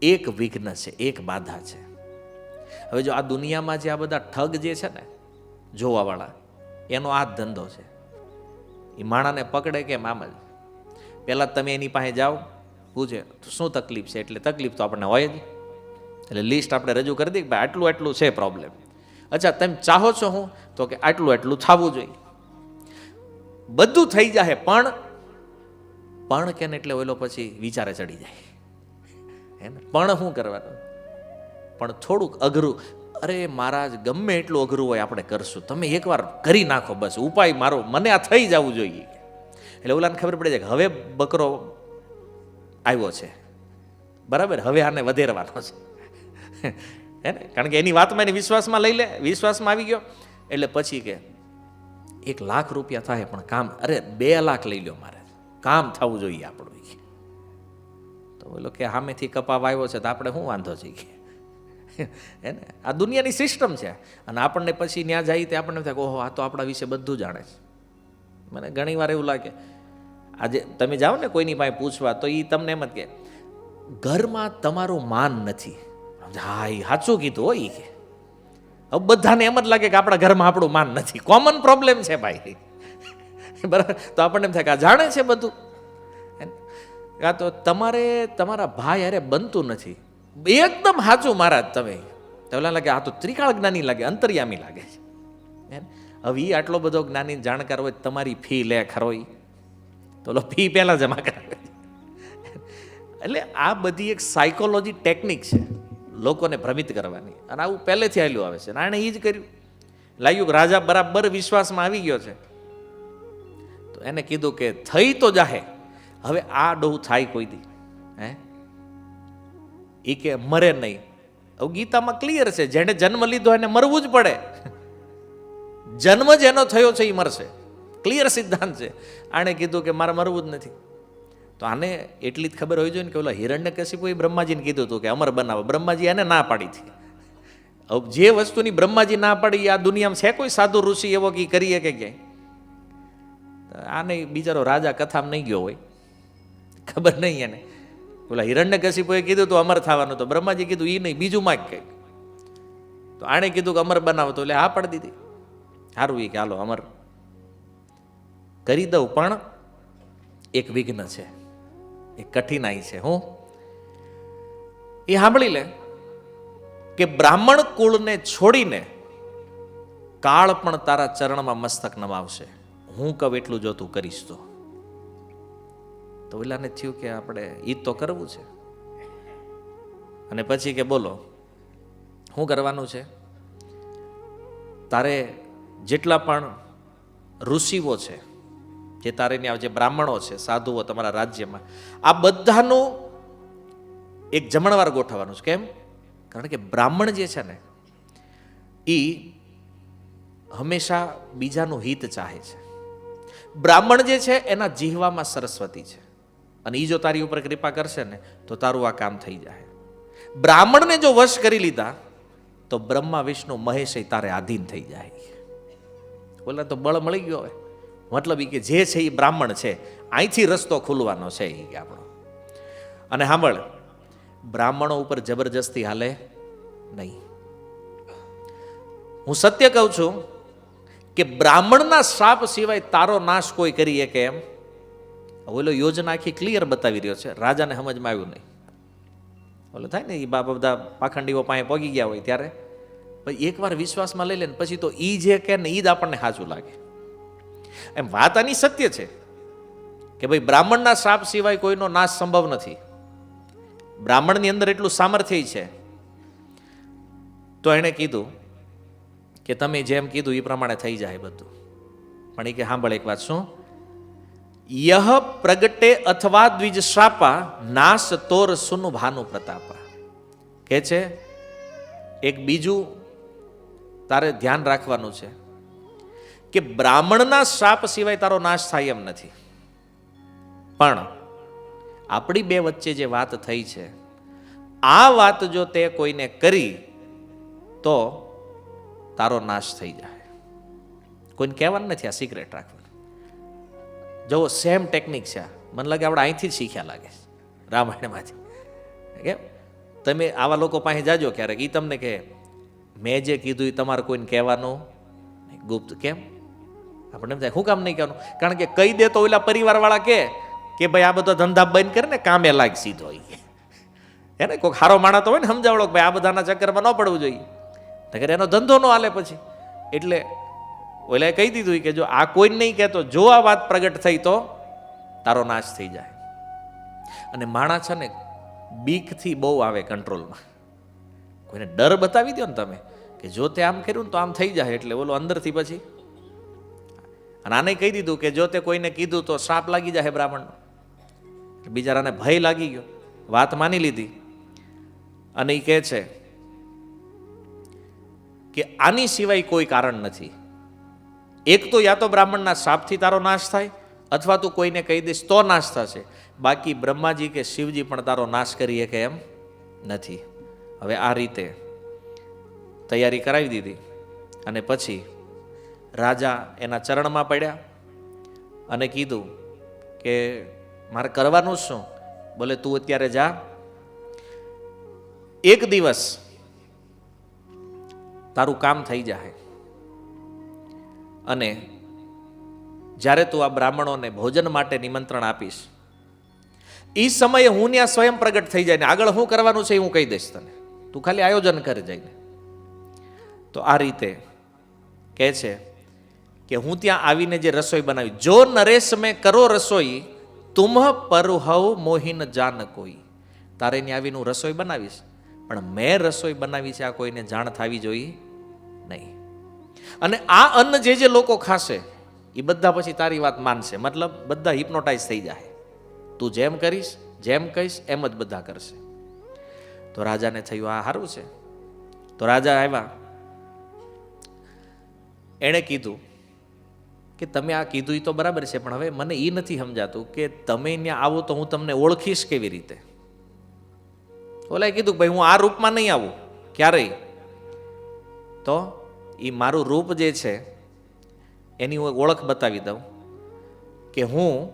એક વિઘ્ન છે, એક બાધા છે. હવે જો આ દુનિયામાં જે આ બધા ઠગ જે છે ને, જોવાવાળા, એનો આ જ ધંધો છે. એ માણાને પકડે કેમ? આમ જ. પહેલાં તમે એની પાસે જાઓ, પૂછે શું તકલીફ છે, એટલે તકલીફ તો આપણને હોય જ. એટલે લિસ્ટ આપણે રજૂ કરી દઈએ કે ભાઈ આટલું આટલું છે પ્રોબ્લેમ. અચ્છા તમે ચાહો છો હું? તો કે આટલું આટલું થવું જોઈએ. બધું થઈ જાય પણ કે ને એટલે ઓલો પછી વિચારે ચડી જાય હે ને. પણ શું કરવાનું? પણ થોડુંક અઘરું. અરે મહારાજ ગમે એટલું અઘરું હોય આપણે કરશું, તમે એકવાર કરી નાખો બસ, ઉપાય મારો, મને આ થઈ જવું જોઈએ. એટલે ઓલાને ખબર પડે છે કે હવે બકરો આવ્યો છે, બરાબર, હવે આને વધેરવાનો છે હે ને. કારણ કે એની વાતમાં એને વિશ્વાસમાં લઈ લે, વિશ્વાસમાં આવી ગયો એટલે પછી કે 1 લાખ રૂપિયા થાય પણ કામ, અરે 2 લાખ લઈ લો મારે, કામ થવું જોઈએ આપણું. તો બોલો કે સામેથી કપાવ આવ્યો છે તો આપણે શું વાંધો છે હે ને. આ દુનિયાની સિસ્ટમ છે. અને આપણને પછી ત્યાં જઈએ તે આપણને થાય ઓહો આ તો આપણા વિશે બધું જાણે છે. મને ઘણી વાર એવું લાગે, આજે તમે જાઓ ને કોઈની પાસે પૂછવા તો એ તમને એમ જ કે ઘરમાં તમારું માન નથી. હા એ સાચું કીધું હોય કે હવે બધાને એમ જ લાગે કે આપણા ઘરમાં આપણું માન નથી. કોમન પ્રોબ્લેમ છે ભાઈ, બરાબર. તો આપણને એમ થાય કે આ જાણે છે બધું. કાં તો તમારે તમારા ભાઈ અરે બનતું નથી. એકદમ સાચું મહારાજ તમે તો લાગે આ તો ત્રિકાળ જ્ઞાની લાગે, અંતર્યામી લાગે છે. હવે એ આટલો બધો જ્ઞાની જાણકાર હોય, તમારી ફી લે ખરો ઈ તો ફી પહેલા જમા કરાવે. એટલે આ બધી એક સાયકોલોજી ટેકનિક છે લોકોને ભ્રમિત કરવાની, અને આવું પહેલેથી આવેલું આવે છે. અને આણે એ જ કર્યું. લાગ્યું કે રાજા બરાબર વિશ્વાસમાં આવી ગયો છે તો એને કીધું કે થઈ તો જાહે, હવે આ ડોહ થાય કોઈ દી હે એ કે મરે નહીં. હવે ગીતામાં ક્લિયર છે, જેને જન્મ લીધો એને મરવું જ પડે. જન્મ જેનો થયો છે એ મરશે, ક્લિયર સિદ્ધાંત છે. આણે કીધું કે મારે મરવું જ નથી. તો આને એટલી જ ખબર હોવી જોઈએ ને કે ઓલા હિરણ્યકશિપુએ બ્રહ્માજીને કીધું હતું કે અમર બનાવો, બ્રહ્માજી એને ના પાડી હતી. હવે જે વસ્તુની બ્રહ્માજી ના પાડી આ દુનિયામાં છે કોઈ સાધુ ઋષિ એવો કે કરીએ કે ક્યાંય? આને બિચારો રાજા કથામાં નહીં ગયો હોય, ખબર નહીં એને. ઓલા હિરણ્યકશિપુએ કીધું તો અમર થવાનું, તો બ્રહ્માજી કીધું એ નહીં, બીજું માં કંઈક. તો આણે કીધું કે અમર બનાવો, તો એટલે હા પાડી દીધી. સારું એ કે હાલો અમર કરી દઉં, પણ એક વિઘ્ન છે, એક કઠિનાઈ છે. હું એ સાંભળી લે કે બ્રાહ્મણ કુળને છોડીને કાળ પણ તારા ચરણમાં મસ્તક નમાવશે, હું કહું એટલું જો તું કરીશ તો. તો ઓલાને થયું કે આપણે ઈ તો કરવું છે. અને પછી કે બોલો શું કરવાનું છે? તારે જેટલા પણ ઋષિઓ છે, જે તારે ત્યાં જે બ્રાહ્મણો છે, સાધુઓ તમારા રાજ્યમાં, આ બધાનું એક જમણવાર ગોઠવવાનું છે. કેમ? કારણ કે બ્રાહ્મણ જે છે ને એ હંમેશા બીજાનું હિત ચાહે છે. બ્રાહ્મણ જે છે એના જીહવામાં સરસ્વતી છે, અને એ જો તારી ઉપર કૃપા કરશે ને તો તારું આ કામ થઈ જાય. બ્રાહ્મણને જો વશ કરી લીધા તો બ્રહ્મા વિષ્ણુ મહેશ તારે આધીન થઈ જાય. બોલા તો બળ મળી ગયો હોય. મતલબ એ કે જે છે એ બ્રાહ્મણ છે, અહીંથી રસ્તો ખુલવાનો છે એ કે આપણો. અને સાંભળ, બ્રાહ્મણો ઉપર જબરજસ્તી હાલે નહીં. હું સત્ય કહું છું કે બ્રાહ્મણના શ્રાપ સિવાય તારો નાશ કોઈ કરી શકે એમ? ઓલો યોજના આખી ક્લિયર બતાવી રહ્યો છે, રાજાને સમજમાં આવ્યું નહીં. ઓલો થાય ને એ બાપા બધા પાખંડીઓ પાસે પગી ગયા હોય ત્યારે પછી એકવાર વિશ્વાસમાં લઈ લે ને પછી તો ઈ જે કે ને ઈ જ આપણને સાચું લાગે. એમ વાત આની સત્ય છે કે ભાઈ બ્રાહ્મણના શ્રાપ સિવાય કોઈનો નાશ સંભવ નથી. બ્રાહ્મણની અંદર એટલું સામર્થ્ય છે. તો એણે કીધું કે તમે જેમ કીધું એ પ્રમાણે થઈ જાય બધું. પણ એ કે સાંભળ એક વાત, શું? યહ પ્રગટે અથવા દ્વિજ શ્રાપા નાશ તોર સુન ભાનુ પ્રતાપા. કે છે એક બીજું તારે ધ્યાન રાખવાનું છે કે બ્રાહ્મણના શ્રાપ સિવાય તારો નાશ થાય એમ નથી. પણ આપણી બે વચ્ચે જે વાત થઈ છે, આ વાત જો તે કોઈને કરી તો તારો નાશ થઈ જાય. કોઈને કહેવાનું નથી, આ સિક્રેટ રાખવાનું. જો સેમ ટેકનિક છે, મને લાગે આપણે અહીંથી જ શીખ્યા લાગે રામાયણમાંથી. કેમ? તમે આવા લોકો પાસે જાજો ક્યારેક, એ તમને કહે મેં જે કીધું એ તમારે કોઈને કહેવાનું ગુપ્ત. કેમ? આપણે એમ થાય શું કામ નહીં કહેવાનું? કારણ કે કહી દે તો ઓલા પરિવારવાળા કે ભાઈ આ બધો ધંધા બંધ કરે ને કામે લાગ સીધો. એને કોઈક હારો માણસ તો હોય ને સમજાવડો કે ભાઈ આ બધાના ચક્કરમાં ન પડવું જોઈએ, નકર એનો ધંધો ન હાલે પછી. એટલે ઓલાએ કહી દીધું કે જો આ કોઈ નહીં કહેતો, જો આ વાત પ્રગટ થઈ તો તારો નાશ થઈ જાય. અને માણસ છે ને બીકથી બહુ આવે કંટ્રોલમાં. કોઈને ડર બતાવી દો ને તમે કે જો તે આમ કર્યું ને તો આમ થઈ જાય, એટલે ઓલો અંદરથી પછી. અને આને કહી દીધું કે જો તે કોઈને કીધું તો શ્રાપ લાગી જાય બ્રાહ્મણનો. બિચારાને ભય લાગી ગયો, વાત માની લીધી. અને એ કહે છે કે આની સિવાય કોઈ કારણ નથી. એક તો યા તો બ્રાહ્મણના શ્રાપથી તારો નાશ થાય, અથવા તું કોઈને કહી દઈશ તો નાશ થશે, બાકી બ્રહ્માજી કે શિવજી પણ તારો નાશ કરીએ કે એમ નથી. હવે આ રીતે તૈયારી કરાવી દીધી. અને પછી રાજા એના ચરણમાં પડ્યા અને કીધું કે મારે કરવાનું શું? બોલે તું અત્યારે જા, એક દિવસ તારું કામ થઈ જાય, અને જ્યારે તું આ બ્રાહ્મણોને ભોજન માટે નિમંત્રણ આપીશ, એ સમયે હું ત્યાં સ્વયં પ્રગટ થઈ જાય ને આગળ શું કરવાનું છે એ હું કહી દઈશ તને, તું ખાલી આયોજન કરી જઈને. તો આ રીતે કહે છે કે હું ત્યાં આવીને જે રસોઈ બનાવી, જો નરેશ મેં કરો રસોઈ તુમ્હ પરહવ મોહિન જાન કોઈ, તારે ત્યાં આવીને હું રસોઈ બનાવીશ, પણ મેં રસોઈ બનાવી છે આ કોઈને જાણ થવી જોઈએ નહીં. અને આ અન્ન જે લોકો ખાશે એ બધા પછી તારી વાત માનશે, મતલબ બધા હિપ્નોટાઇઝ થઈ જાય. તું જેમ કરીશ, જેમ કહીશ એમ જ બધા કરશે. તો રાજાને થયું આ સારું છે. તો રાજા આવ્યા, એણે કીધું કે તમે આ કીધું એ તો બરાબર છે, પણ હવે મને એ નથી સમજાતું કે તમે ત્યાં આવો તો હું તમને ઓળખીશ કેવી રીતે? ઓલાએ કીધું ભાઈ હું આ રૂપમાં નહીં આવું ક્યારેય, તો એ મારું રૂપ જે છે એની હું ઓળખ બતાવી દઉં કે હું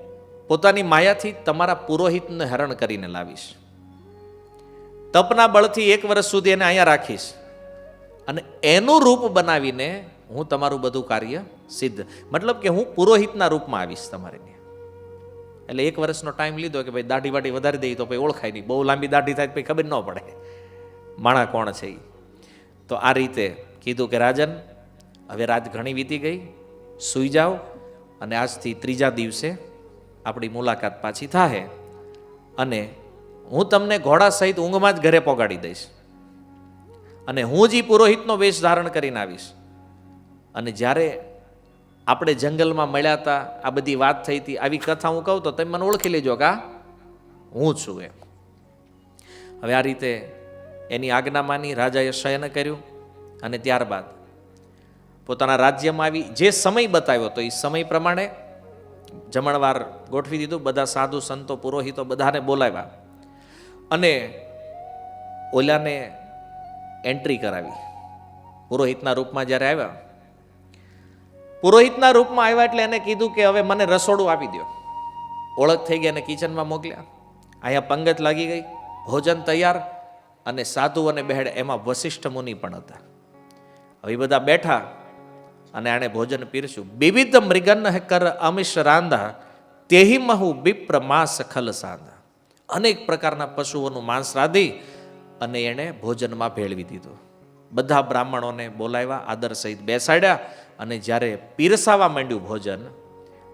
પોતાની માયાથી તમારા પુરોહિતને હરણ કરીને લાવીશ, તપના બળથી 1 વર્ષ સુધી એને અહીંયા રાખીશ, અને એનું રૂપ બનાવીને હું તમારું બધું કાર્ય સિદ્ધ, મતલબ કે હું પુરોહિતના રૂપમાં આવીશ તમારે ત્યાં. એટલે 1 વર્ષનો ટાઈમ લીધો કે ભાઈ દાઢી વાઢી વધારી દઈ તો ભાઈ ઓળખાય નહીં, બહુ લાંબી દાઢી થાય પછી ખબર ન પડે માણા કોણ છે એ. તો આ રીતે કીધું કે રાજન હવે રાત ઘણી વીતી ગઈ, સૂઈ જાઓ, અને આજથી 3જા દિવસે આપણી મુલાકાત પાછી થાય, અને હું તમને ઘોડા સહિત ઊંઘમાં જ ઘરે પહોંચાડી દઈશ, અને હું જ પુરોહિતનો વેશ ધારણ કરીને આવીશ. અને જ્યારે આપણે જંગલમાં મળ્યા હતા, આ બધી વાત થઈ હતી, આવી કથા હું કહું તો તમે મને ઓળખી લેજો કે હું છું એમ. હવે આ રીતે એની આજ્ઞા માની રાજાએ શયન કર્યું, અને ત્યારબાદ પોતાના રાજ્યમાં આવી જે સમય બતાવ્યો તો એ સમય પ્રમાણે જમણવાર ગોઠવી દીધું. બધા સાધુ સંતો પુરોહિતો બધાને બોલાવ્યા, અને ઓલાને એન્ટ્રી કરાવી. પુરોહિતના રૂપમાં જ્યારે આવ્યા, પુરોહિતના રૂપમાં આવ્યા એટલે એને કીધું કે હવે મને રસોડું આપી દો. ઓળખ થઈ ગઈ અને કિચનમાં મોકલ્યા. અહીંયા પંગત લાગી ગઈ, ભોજન તૈયાર, અને સાધુ અને બહેડ એમાં વશિષ્ઠ મુનિ પણ હતા. હવે બધા બેઠા અને આણે ભોજન પીરસ્યું. વિવિધ મૃગન કર અમિશ રાંધા તેહી મહુ વિપ્ર માંસ ખલ સાંધા, અનેક પ્રકારના પશુઓનું માંસ રાંધી અને એણે ભોજનમાં ભેળવી દીધું. બધા બ્રાહ્મણોને બોલાવ્યા, આદર સહિત બેસાડ્યા, અને જ્યારે પીરસાવા માંડ્યું ભોજન,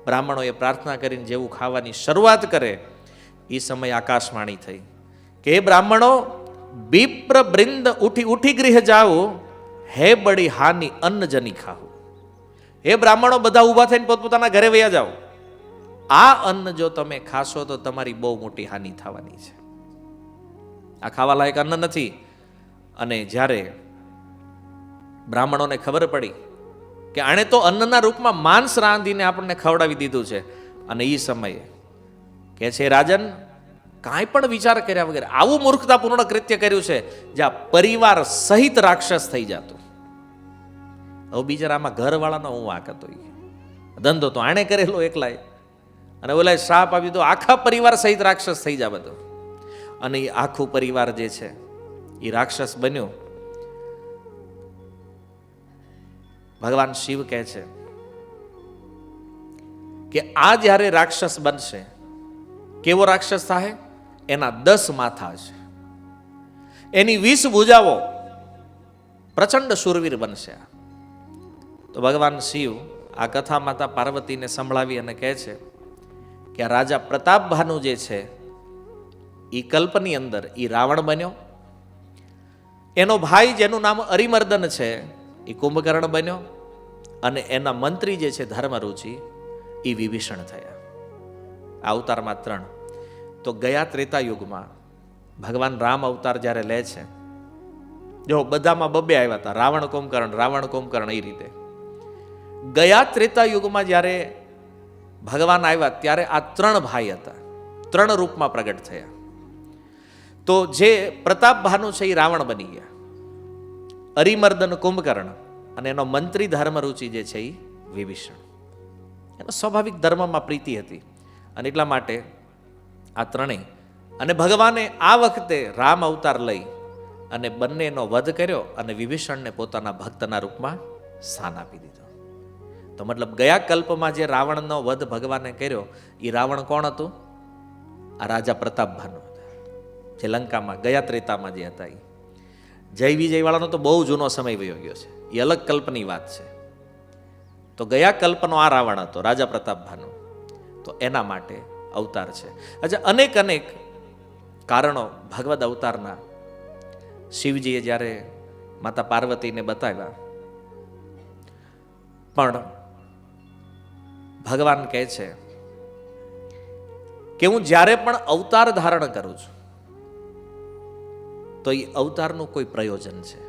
બ્રાહ્મણોએ પ્રાર્થના કરીને જેવું ખાવાની શરૂઆત કરે એ સમયે આકાશવાણી થઈ કે હે બ્રાહ્મણો, વિપ્ર બૃંદ ઉઠી ઉઠી ગૃહ જાઓ, હે બડી હાનિ અન્ન જની ખાઓ. હે બ્રાહ્મણો બધા ઊભા થઈને પોતપોતાના ઘરે વયા જાઓ, આ અન્ન જો તમે ખાશો તો તમારી બહુ મોટી હાનિ થવાની છે, આ ખાવા લાયક અન્ન નથી. અને જ્યારે બ્રાહ્મણોને ખબર પડી કે આણે તો અન્નના રૂપમાં માંસ રાંધીને આપણને ખવડાવી દીધું છે, અને એ સમયે કે છે રાજન કાંઈ પણ વિચાર કર્યા વગર આવું મૂર્ખતાપૂર્ણ કૃત્ય કર્યું છે જ્યાં પરિવાર સહિત રાક્ષસ થઈ જતું. હવે બિચારામાં ઘરવાળાનો હું વાંક હતો, ધંધો તો આણે કરેલો એકલાય, અને ઓલા શ્રાપ આપી દીધો આખા પરિવાર સહિત રાક્ષસ થઈ જાય બધો. અને એ આખું પરિવાર જે છે એ રાક્ષસ બન્યો. ભગવાન શિવ કહે છે કે આ જ્યારે રાક્ષસ બનશે, કેવો રાક્ષસ થાય? એના 10 માથા છે. એની 20 ભુજાઓ પ્રચંડ શૂરવીર બનશે. તો ભગવાન શિવ આ કથા માતા પાર્વતીને સંભળાવી અને કહે છે કે આ રાજા પ્રતાપભાનુ જે છે એ કલ્પની અંદર એ રાવણ બન્યો, એનો ભાઈ જેનું નામ અરિમર્દન છે એ કુંભકર્ણ બન્યો, અને એના મંત્રી જે છે ધર્મરુચિ એ વિભીષણ થયા. આ અવતારમાં 3. તો ગયા ત્રેતા યુગમાં ભગવાન રામ અવતાર જ્યારે લે છે, જો બધામાં 2 આવ્યા હતા, રાવણ કુંભકર્ણ એ રીતે. ગયા ત્રેતા યુગમાં જ્યારે ભગવાન આવ્યા ત્યારે આ 3 ભાઈ હતા, 3 રૂપમાં પ્રગટ થયા. તો જે પ્રતાપભાનુ છે એ રાવણ બની ગયા, અરિમર્દન કુંભકર્ણ, અને એનો મંત્રી ધર્મરુચિ જે છે એ વિભીષણ. એનો સ્વાભાવિક ધર્મમાં પ્રીતિ હતી, અને એટલા માટે આ 3. અને ભગવાને આ વખતે રામ અવતાર લઈ અને બંનેનો વધ કર્યો અને વિભીષણને પોતાના ભક્તના રૂપમાં સ્થાન આપી દીધું. તો મતલબ ગયા કલ્પમાં જે રાવણનો વધ ભગવાને કર્યો એ રાવણ કોણ હતું? આ રાજા પ્રતાપભાનુ હતા, જે લંકામાં ગયા ત્રેતામાં જે હતા. એ જય વિજય વાળાનો તો બહુ જૂનો સમય વયો ગયો છે, એ અલગ કલ્પની વાત છે. તો ગયા કલ્પનો આ રાવણ હતો, રાજા પ્રતાપભાનુ. તો એના માટે અવતાર છે. અચ્છા, અનેક કારણો ભગવદ અવતારના શિવજીએ જ્યારે માતા પાર્વતીને બતાવ્યા, પણ ભગવાન કહે છે કે હું જ્યારે પણ અવતાર ધારણ કરું છું તો એ અવતારનું કોઈ પ્રયોજન છે.